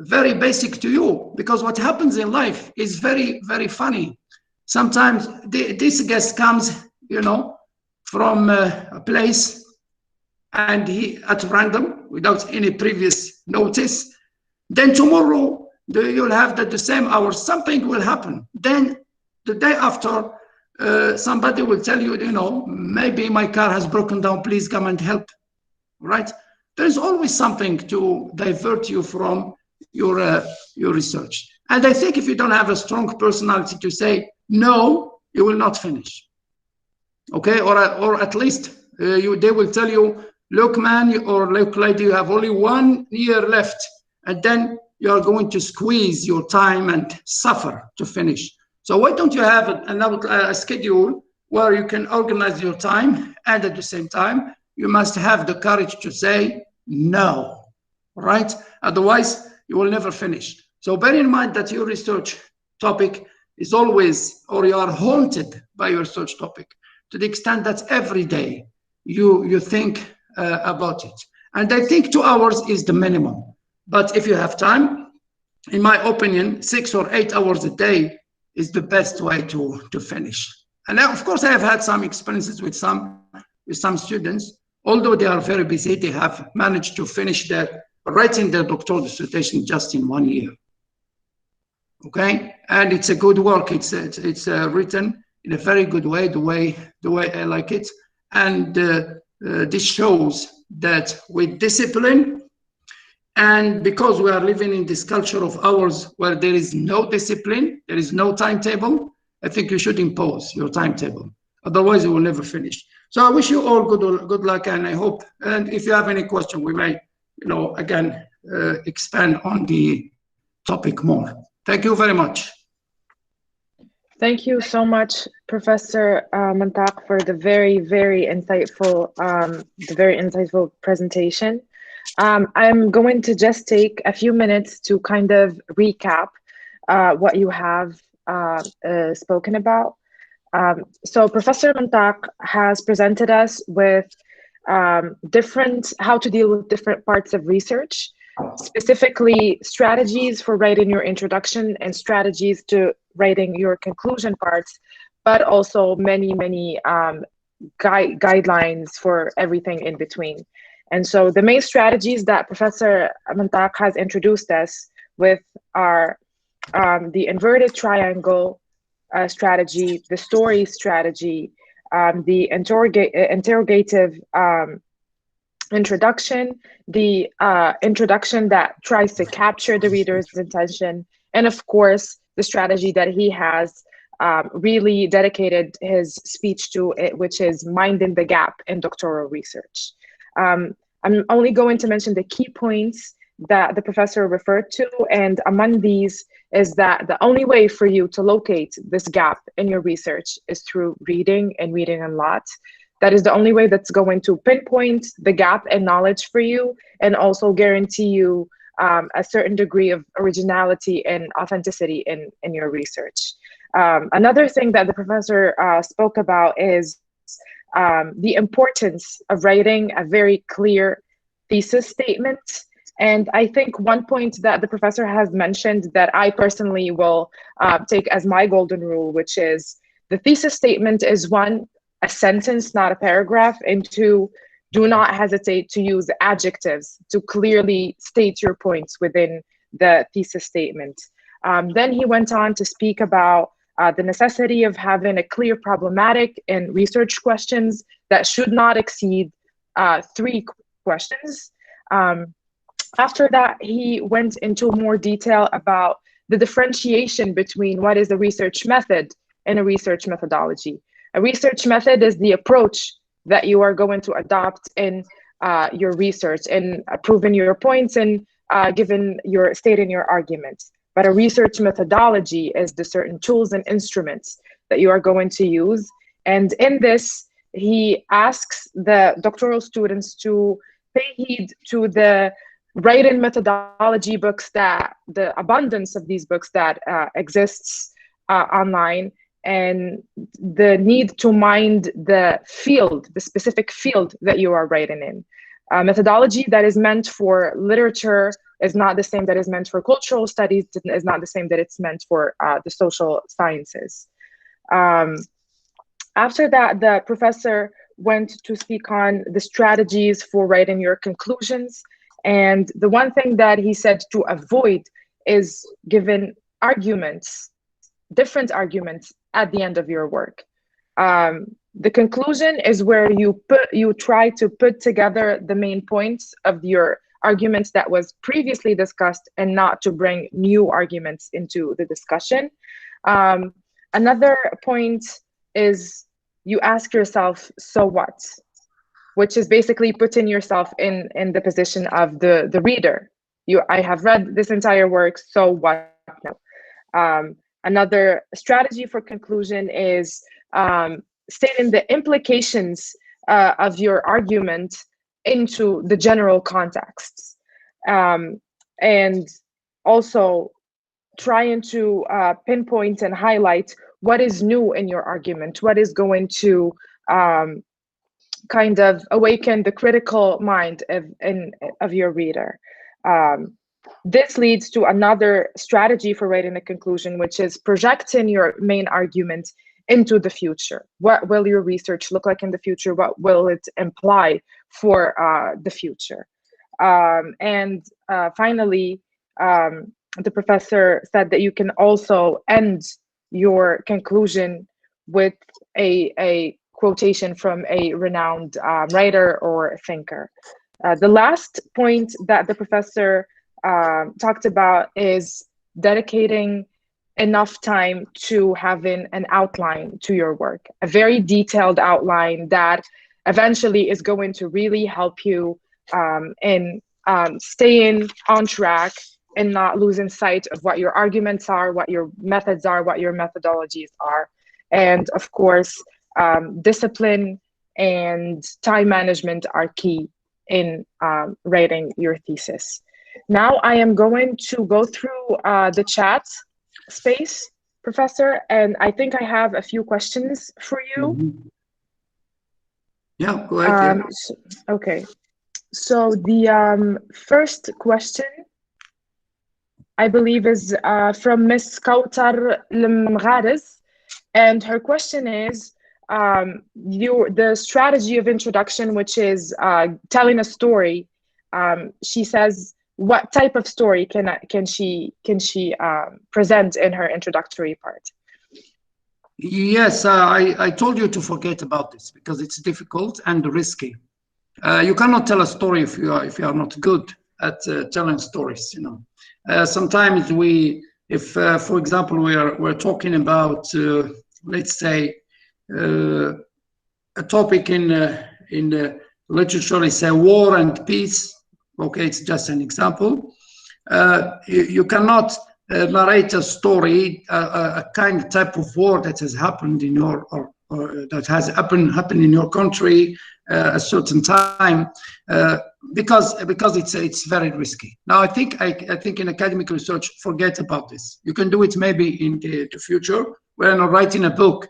very basic to you. Because what happens in life is very, very funny. Sometimes this guest comes, from a place, and he at random, without any previous notice. Then tomorrow you'll have the same hours. Something will happen. Then the day after, somebody will tell you, maybe my car has broken down, please come and help, right? There's always something to divert you from your research. And I think if you don't have a strong personality to say, no, you will not finish, okay? Or at least they will tell you, look, man, or look, lady, you have only 1 year left, and then you are going to squeeze your time and suffer to finish. So why don't you have a schedule where you can organize your time, and at the same time, you must have the courage to say no, right? Otherwise, you will never finish. So bear in mind that your research topic is always, or you are haunted by your research topic, to the extent that every day you think about it. And I think 2 hours is the minimum. But if you have time, in my opinion, 6 or 8 hours a day is the best way to finish. And now, of course, I have had some experiences with some students. Although they are very busy, they have managed to finish writing their doctoral dissertation just in 1 year. Okay, and it's a good work. It's written in a very good way, the way I like it. And this shows that with discipline, and because we are living in this culture of ours where there is no discipline, there is no timetable, I think you should impose your timetable. Otherwise, you will never finish. So I wish you all good luck, and I hope, and if you have any question, we may, again, expand on the topic more. Thank you very much. Thank you so much, Professor Mentak, for the very, very insightful, presentation. I'm going to just take a few minutes to kind of recap what you have spoken about. So Professor Mentak has presented us with how to deal with different parts of research, specifically strategies for writing your introduction and strategies to writing your conclusion parts, but also many, many guidelines for everything in between. And so the main strategies that Professor Mentak has introduced us with are the inverted triangle, strategy, the story strategy, the interrogative introduction, the introduction that tries to capture the reader's attention, and of course, the strategy that he has really dedicated his speech to it, which is minding the gap in doctoral research. I'm only going to mention the key points that the professor referred to, and among these is that the only way for you to locate this gap in your research is through reading, and reading a lot. That is the only way that's going to pinpoint the gap in knowledge for you, and also guarantee you a certain degree of originality and authenticity in your research. Another thing that the professor spoke about is the importance of writing a very clear thesis statement. And I think one point that the professor has mentioned that I personally will take as my golden rule, which is the thesis statement is one, a sentence, not a paragraph, and two, do not hesitate to use adjectives to clearly state your points within the thesis statement. Then he went on to speak about the necessity of having a clear problematic and research questions that should not exceed 3 questions. After that, he went into more detail about the differentiation between what is a research method and a research methodology. A research method is the approach that you are going to adopt in your research and proving your points and stating your arguments. But a research methodology is the certain tools and instruments that you are going to use. And in this, he asks the doctoral students to pay heed to the writing methodology books, that the abundance of these books that exists online, and the need to mind the field, the specific field that you are writing in. Methodology that is meant for literature is not the same that is meant for cultural studies, is not the same that it's meant for the social sciences. After that, the professor went to speak on the strategies for writing your conclusions. And the one thing that he said to avoid is giving arguments, different arguments at the end of your work. The conclusion is where you try to put together the main points of your arguments that was previously discussed, and not to bring new arguments into the discussion. Another point is you ask yourself, so what? Which is basically putting yourself in the position of the reader. I have read this entire work, so what now? Another strategy for conclusion is stating the implications of your argument into the general contexts. And also trying to pinpoint and highlight what is new in your argument, what is going to kind of awaken the critical mind of your reader. This leads to another strategy for writing a conclusion, which is projecting your main argument into the future. What will your research look like in the future? What will it imply for the future? And finally, the professor said that you can also end your conclusion with a quotation from a renowned writer or thinker. The last point that the professor talked about is dedicating enough time to having an outline to your work, a very detailed outline that eventually is going to really help you in staying on track and not losing sight of what your arguments are, what your methods are, what your methodologies are. And of course, discipline and time management are key in writing your thesis. Now I am going to go through the chat space, Professor, and I think I have a few questions for you. Mm-hmm. Yeah, go ahead. Okay, so the first question, I believe, is from Miss Kautar Lemghares, and her question is, the strategy of introduction, which is telling a story. She says, what type of story can she present in her introductory part? Yes, I told you to forget about this because it's difficult and risky. You cannot tell a story if you are not good at telling stories. You know, sometimes for example, we're talking about let's say a topic in the literature is war and peace. Okay, it's just an example. You cannot narrate a story, a kind of type of war that has happened in your or that has happened in your country a certain time, because it's very risky. Now I think in academic research, forget about this. You can do it maybe in the future when writing a book,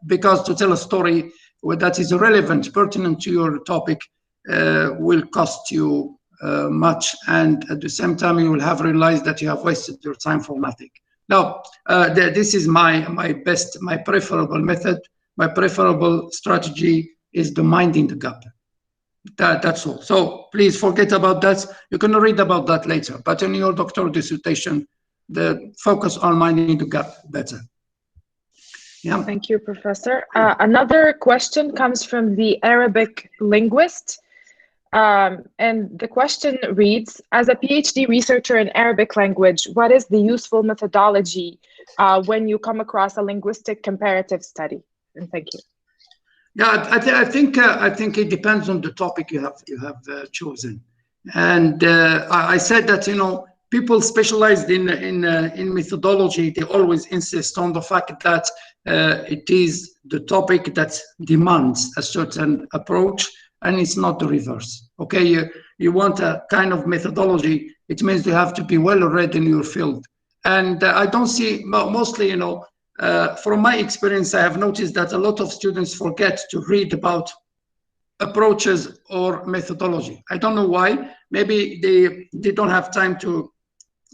because to tell a story that is relevant, pertinent to your topic, will cost you much, and at the same time you will have realized that you have wasted your time for nothing. Now, this is my preferable method. My preferable strategy is the minding the gap. That's all. So please forget about that. You can read about that later, but in your doctoral dissertation, the focus on minding the gap better. Yeah. Thank you, Professor. Another question comes from the Arabic linguist. And the question reads, as a PhD researcher in Arabic language, what is the useful methodology when you come across a linguistic comparative study? And thank you. Yeah, I think it depends on the topic you have chosen. And I said that, you know, people specialized in methodology, they always insist on the fact that it is the topic that demands a certain approach, and it's not the reverse. Okay, you want a kind of methodology, it means you have to be well read in your field. And I don't see, mostly, you know, from my experience, I have noticed that a lot of students forget to read about approaches or methodology. I don't know why. Maybe they don't have time to,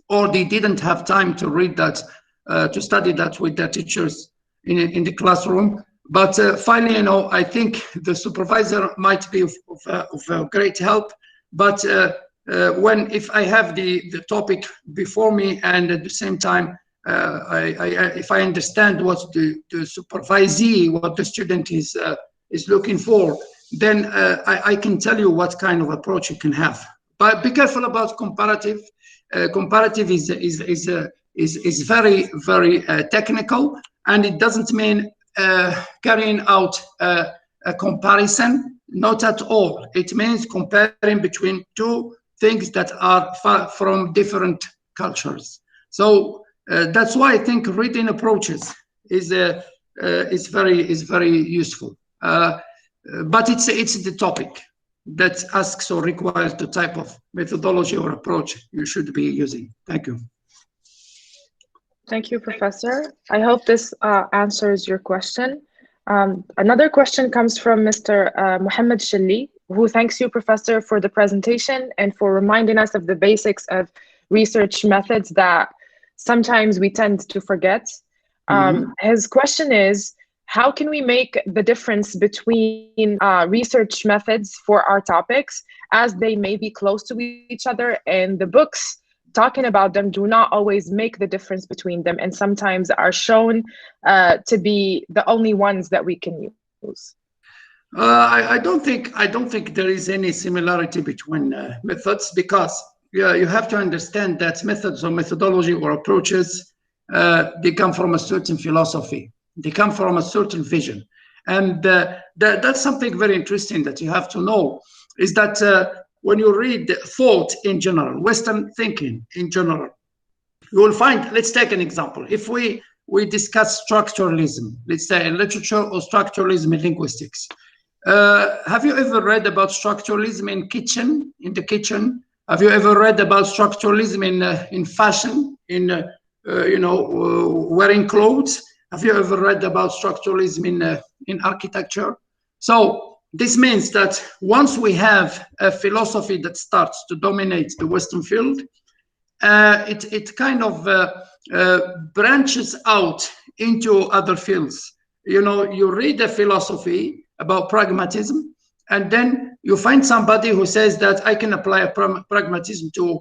or they didn't have time to read that, to study that with their teachers in the classroom. But finally, you know, I think the supervisor might be of great help. But if I have the topic before me, and at the same time, if I understand what the supervisee, what the student is looking for, then I can tell you what kind of approach you can have. But be careful about comparative. Comparative is very, very technical, and it doesn't mean carrying out a comparison, not at all. It means comparing between two things that are far from different cultures. So that's why I think reading approaches is very useful. But it's the topic that asks or requires the type of methodology or approach you should be using. Thank you. Thank you, Professor. I hope this answers your question. Another question comes from Mr. Mohammed Shilli, who thanks you, Professor, for the presentation and for reminding us of the basics of research methods that sometimes we tend to forget. His question is, how can we make the difference between research methods for our topics, as they may be close to each other, and the books talking about them do not always make the difference between them, and sometimes are shown to be the only ones that we can use? I don't think there is any similarity between methods, because you have to understand that methods or methodology or approaches, they come from a certain philosophy, they come from a certain vision, and that's something very interesting that you have to know, is that when you read thought in general, Western thinking in general, you will find, let's take an example. If we discuss structuralism, let's say in literature, or structuralism in linguistics. Have you ever read about structuralism in the kitchen? Have you ever read about structuralism in fashion, in wearing clothes? Have you ever read about structuralism in architecture? So this means that once we have a philosophy that starts to dominate the Western field, it kind of branches out into other fields. You know, you read a philosophy about pragmatism, and then you find somebody who says that I can apply a pragmatism to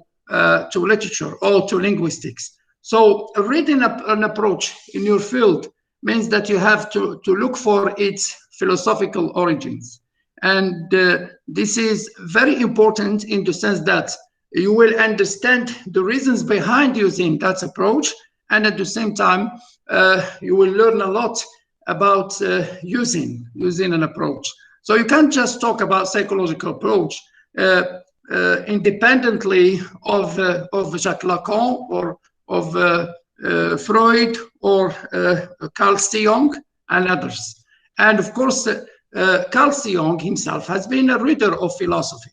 literature or to linguistics. So reading an approach in your field means that you have to look for its philosophical origins. And this is very important in the sense that you will understand the reasons behind using that approach, and at the same time, you will learn a lot about using an approach. So you can't just talk about psychological approach independently of Jacques Lacan or of Freud or Carl Jung and others. And of course, Carl Jung himself has been a reader of philosophy.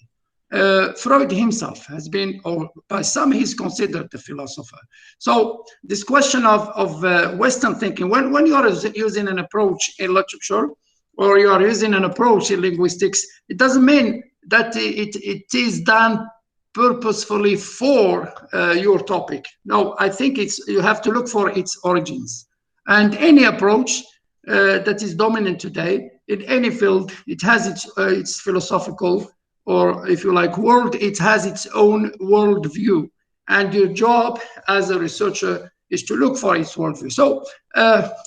Freud himself has been, or by some he's considered a philosopher. So this question of Western thinking, when you are using an approach in literature, or you are using an approach in linguistics, it doesn't mean that it is done purposefully for your topic. No, I think you have to look for its origins. And any approach that is dominant today in any field, it has its philosophical, or if you like, world, it has its own worldview. And your job as a researcher is to look for its worldview. So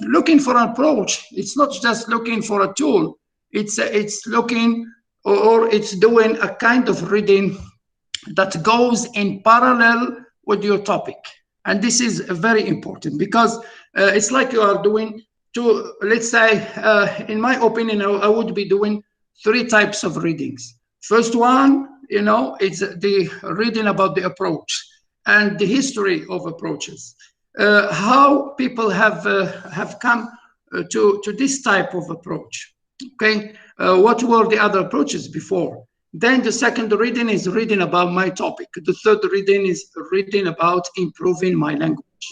looking for an approach, it's not just looking for a tool, it's looking, or it's doing a kind of reading that goes in parallel with your topic. And this is very important, because it's like you are doing two, let's say, in my opinion, I would be doing 3 types of readings. First one, it's the reading about the approach and the history of approaches. How people have come to this type of approach. Okay, what were the other approaches before? Then the second reading is reading about my topic. The third reading is reading about improving my language.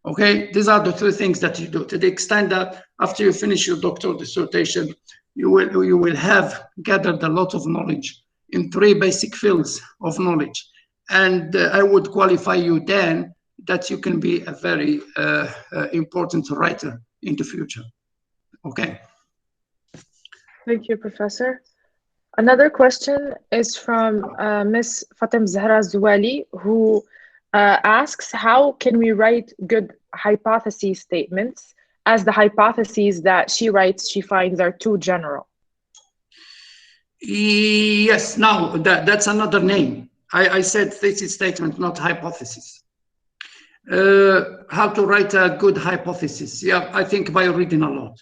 Okay, these are the 3 things that you do, to the extent that after you finish your doctoral dissertation, you will have gathered a lot of knowledge in 3 basic fields of knowledge. And I would qualify you then that you can be a very important writer in the future. Okay. Thank you, Professor. Another question is from Miss Fatem Zahra Zouali, who asks, how can we write good hypothesis statements, as the hypotheses that she writes she finds are too general? Yes, now that's another name. I said thesis statement, not hypothesis. How to write a good hypothesis? Yeah, I think by reading a lot.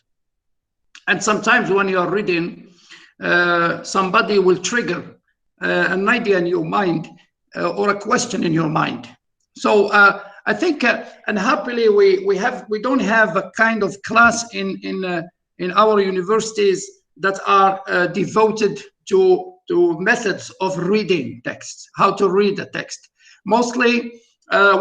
And sometimes when you are reading, somebody will trigger an idea in your mind or a question in your mind. So I think, and happily we don't have a kind of class in our universities that are devoted to methods of reading texts, how to read a text. Mostly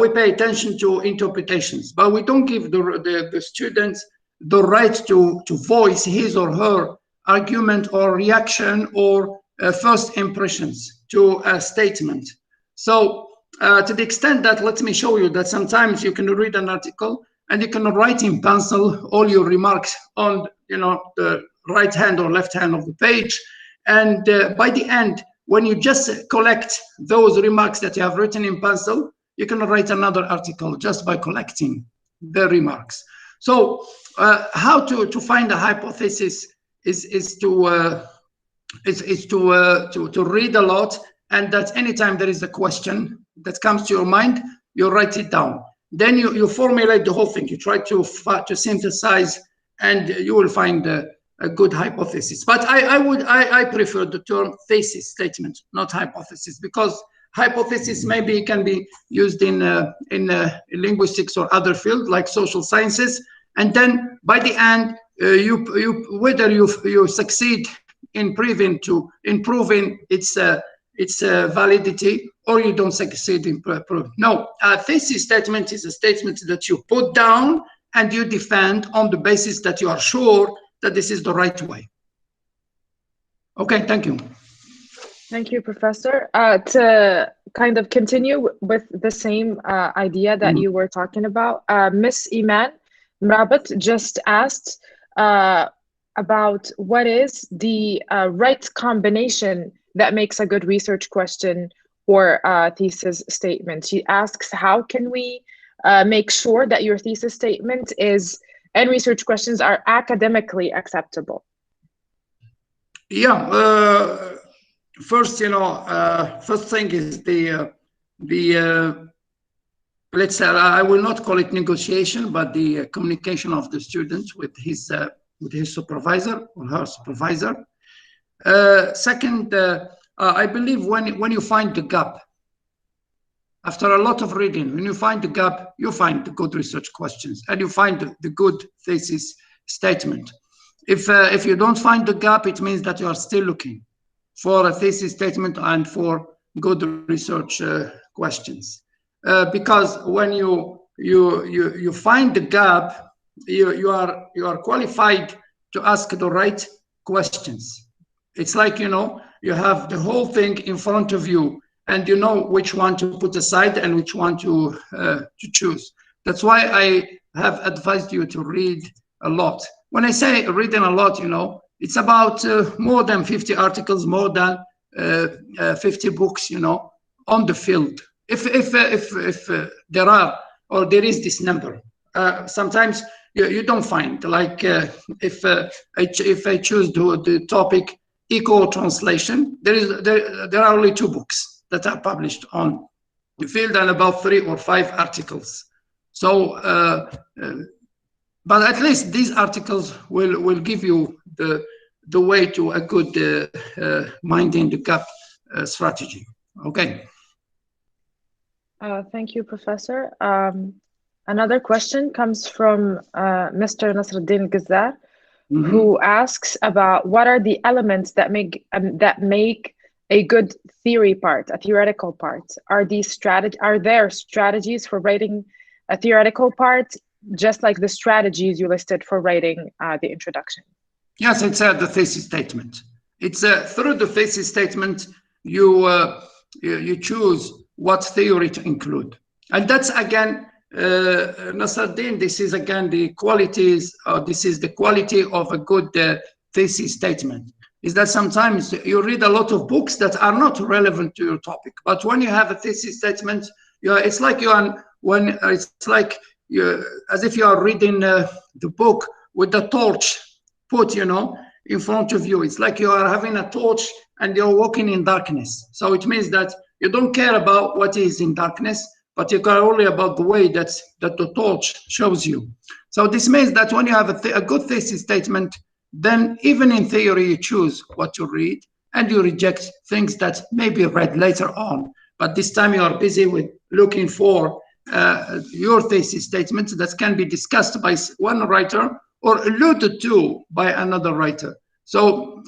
we pay attention to interpretations, but we don't give the students the right to voice his or her argument or reaction or first impressions to a statement. So to the extent that, let me show you that sometimes you can read an article and you can write in pencil all your remarks on the right hand or left hand of the page. And by the end, when you just collect those remarks that you have written in pencil, you can write another article just by collecting the remarks. So how to find a hypothesis is to read a lot, and that anytime there is a question that comes to your mind, you write it down. Then you formulate the whole thing. You try to synthesize, and you will find a good hypothesis. But I prefer the term thesis statement, not hypothesis, because hypothesis maybe can be used in linguistics or other fields like social sciences, and then by the end, whether you succeed in improving its validity, or you don't succeed in proving. No, a thesis statement is a statement that you put down and you defend on the basis that you are sure that this is the right way. Okay, thank you. Thank you, Professor. To kind of continue with the same idea that you were talking about, Miss Iman Mrabat just asked about what is the right combination that makes a good research question or thesis statement. She asks, how can we make sure that your thesis statement is and research questions are academically acceptable? Yeah. First, first thing is let's say, I will not call it negotiation, but the communication of the student with his supervisor or her supervisor. Second, I believe when you find the gap, after a lot of reading, when you find the gap, you find the good research questions and you find the good thesis statement. If you don't find the gap, it means that you are still looking for a thesis statement and for good research questions. Because when you find the gap, you are qualified to ask the right questions. It's like, you have the whole thing in front of you and you know which one to put aside and which one to choose. That's why I have advised you to read a lot. When I say reading a lot, it's about more than 50 articles, more than 50 books, on the field. If there are, or there is this number, sometimes you don't find, like if I choose the topic eco translation, there are only 2 books that are published on the field and about 3 or 5 articles. So, but at least these articles will give you the way to a good minding the gap strategy. Okay. Thank you, Professor. Another question comes from Mr. Nasruddin Ghazar, who asks about what are the elements that make a good theory part, a theoretical part. Are there strategies for writing a theoretical part, just like the strategies you listed for writing the introduction? Yes, it's the thesis statement. It's through the thesis statement you choose what theory to include, and that's again, Nasruddin, this is again the qualities. This is the quality of a good thesis statement. Is that sometimes you read a lot of books that are not relevant to your topic, but when you have a thesis statement, it's like as if you are reading the book with the torch put, in front of you. It's like you are having a torch and you're walking in darkness. So it means that you don't care about what is in darkness, but you care only about the way that the torch shows you. So this means that when you have a good thesis statement, then even in theory, you choose what to read and you reject things that may be read later on. But this time you are busy with looking for your thesis statement that can be discussed by one writer or alluded to by another writer. So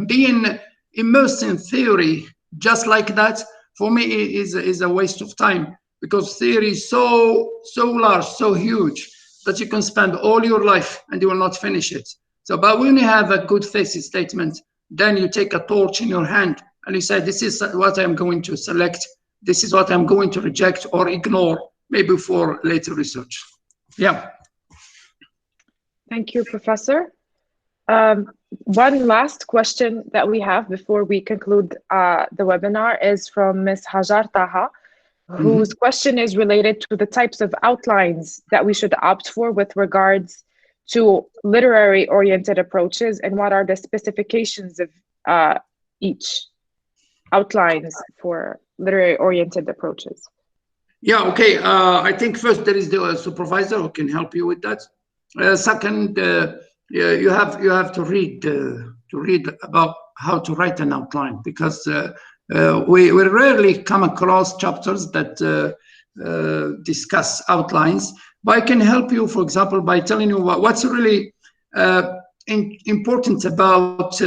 being immersed in theory just like that, for me, is a waste of time, because theory is so large, so huge, that you can spend all your life and you will not finish it. So, but when you have a good thesis statement, then you take a torch in your hand and you say, this is what I'm going to select, this is what I'm going to reject or ignore, maybe for later research. Yeah. Thank you, Professor. One last question that we have before we conclude the webinar is from Ms. Hajar Taha, whose question is related to the types of outlines that we should opt for with regards to literary-oriented approaches, and what are the specifications of each outlines for literary-oriented approaches. Yeah, okay. I think first there is the supervisor who can help you with that. Second, you have to read about how to write an outline, because we rarely come across chapters that discuss outlines. But I can help you, for example, by telling you what's really important about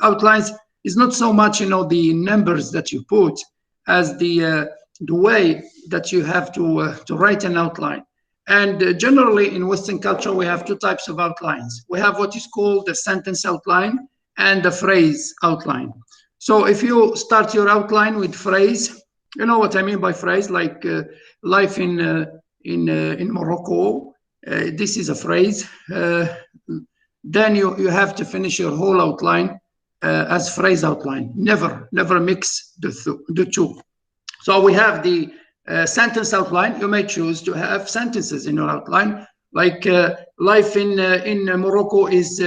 outlines is not so much, the numbers that you put, as the way that you have to write an outline. And generally in Western culture, we have 2 types of outlines. We have what is called the sentence outline and the phrase outline. So if you start your outline with phrase, you know what I mean by phrase, like life in Morocco, this is a phrase. Then you have to finish your whole outline as phrase outline. Never mix the 2. So we have the sentence outline. You may choose to have sentences in your outline, like life in Morocco is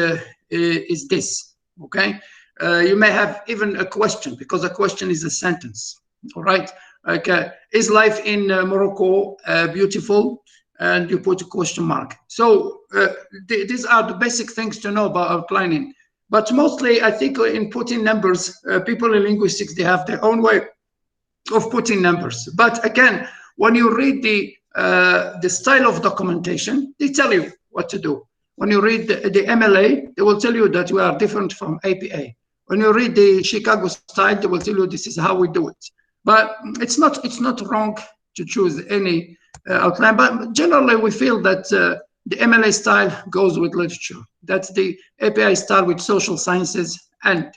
this. Okay, you may have even a question, because a question is a sentence. All right, like is life in Morocco beautiful? And you put a question mark. So these are the basic things to know about outlining. But mostly, I think in putting numbers, people in linguistics, they have their own way of putting numbers. But again, when you read the style of documentation, they tell you what to do. When you read the MLA, they will tell you that we are different from APA. When you read the Chicago style, they will tell you this is how we do it. But it's not wrong to choose any outline. But generally, we feel that the MLA style goes with literature. That's the API style with social sciences and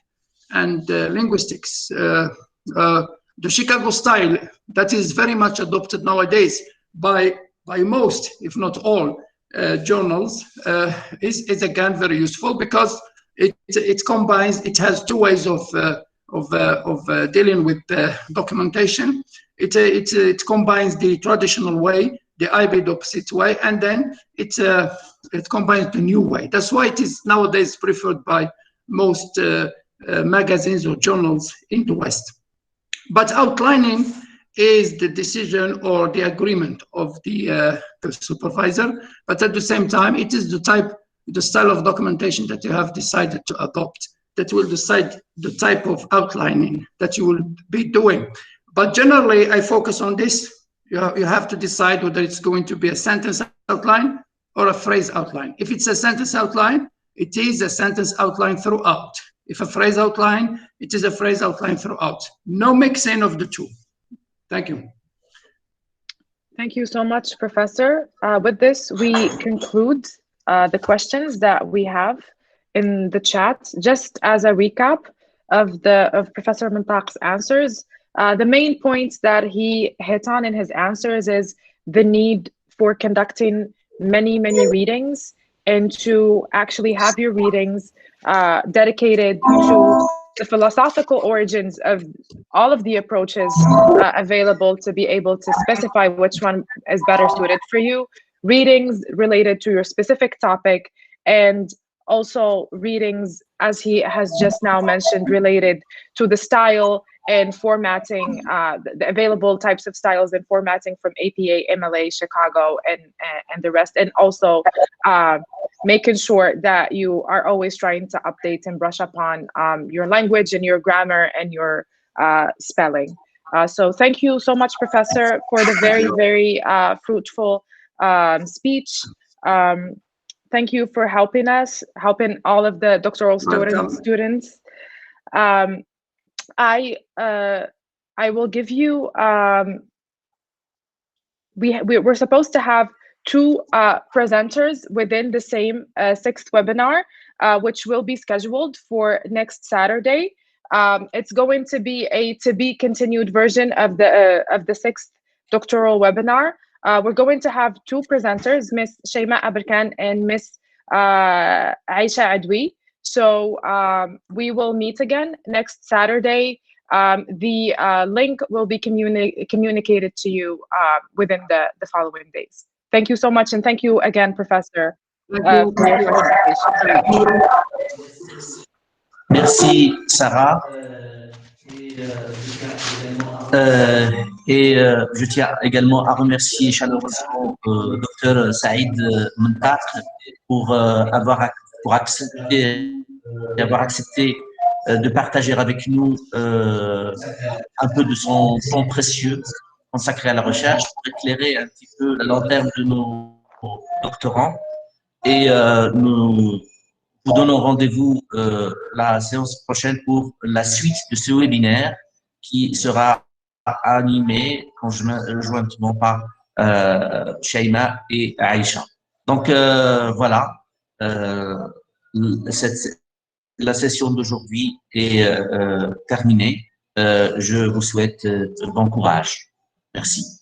linguistics. The Chicago style that is very much adopted nowadays by most, if not all, journals is again very useful, because it combines. It has two ways of dealing with documentation. It combines the traditional way, the IBID opposite way, and then it combines the new way. That's why it is nowadays preferred by most magazines or journals in the West. But outlining is the decision or the agreement of the supervisor. But at the same time, it is the style of documentation that you have decided to adopt that will decide the type of outlining that you will be doing. But generally, I focus on this. You have to decide whether it's going to be a sentence outline or a phrase outline. If it's a sentence outline, it is a sentence outline throughout. If a phrase outline, it is a phrase outline throughout. No mixing of the two. Thank you. Thank you so much, Professor. With this, we conclude the questions that we have in the chat. Just as a recap of Professor Mentak's answers, the main points that he hit on in his answers is the need for conducting many readings, and to actually have your readings dedicated to the philosophical origins of all of the approaches available, to be able to specify which one is better suited for you, readings related to your specific topic, and also readings, as he has just now mentioned, related to the style and formatting, the available types of styles and formatting from APA, MLA, Chicago, and the rest, and also making sure that you are always trying to update and brush up on your language and your grammar and your spelling. So thank you so much, Professor, for the very fruitful speech. Thank you for helping all of the doctoral students. I will give you, we're supposed to have two presenters within the same sixth webinar, which will be scheduled for next Saturday. It's going to be a to-be-continued version of the sixth doctoral webinar. We're going to have two presenters, Miss Shaima Aberkan and Miss Aisha Adwi. So we will meet again next Saturday. The link will be communicated to you within the following days. Thank you so much, and thank you again, Professor, for your participation. Merci, Sarah. Je tiens également à remercier chaleureusement Dr Saïd Mentak pour avoir accepté de partager avec nous un peu de son temps précieux consacré à la recherche pour éclairer un petit peu la lanterne de nos doctorants. Et nous vous donnons rendez-vous la séance prochaine pour la suite de ce webinaire qui sera animé conjointement par Shaima et Aïcha. Donc voilà, la session d'aujourd'hui est terminée. Je vous souhaite bon courage. Merci.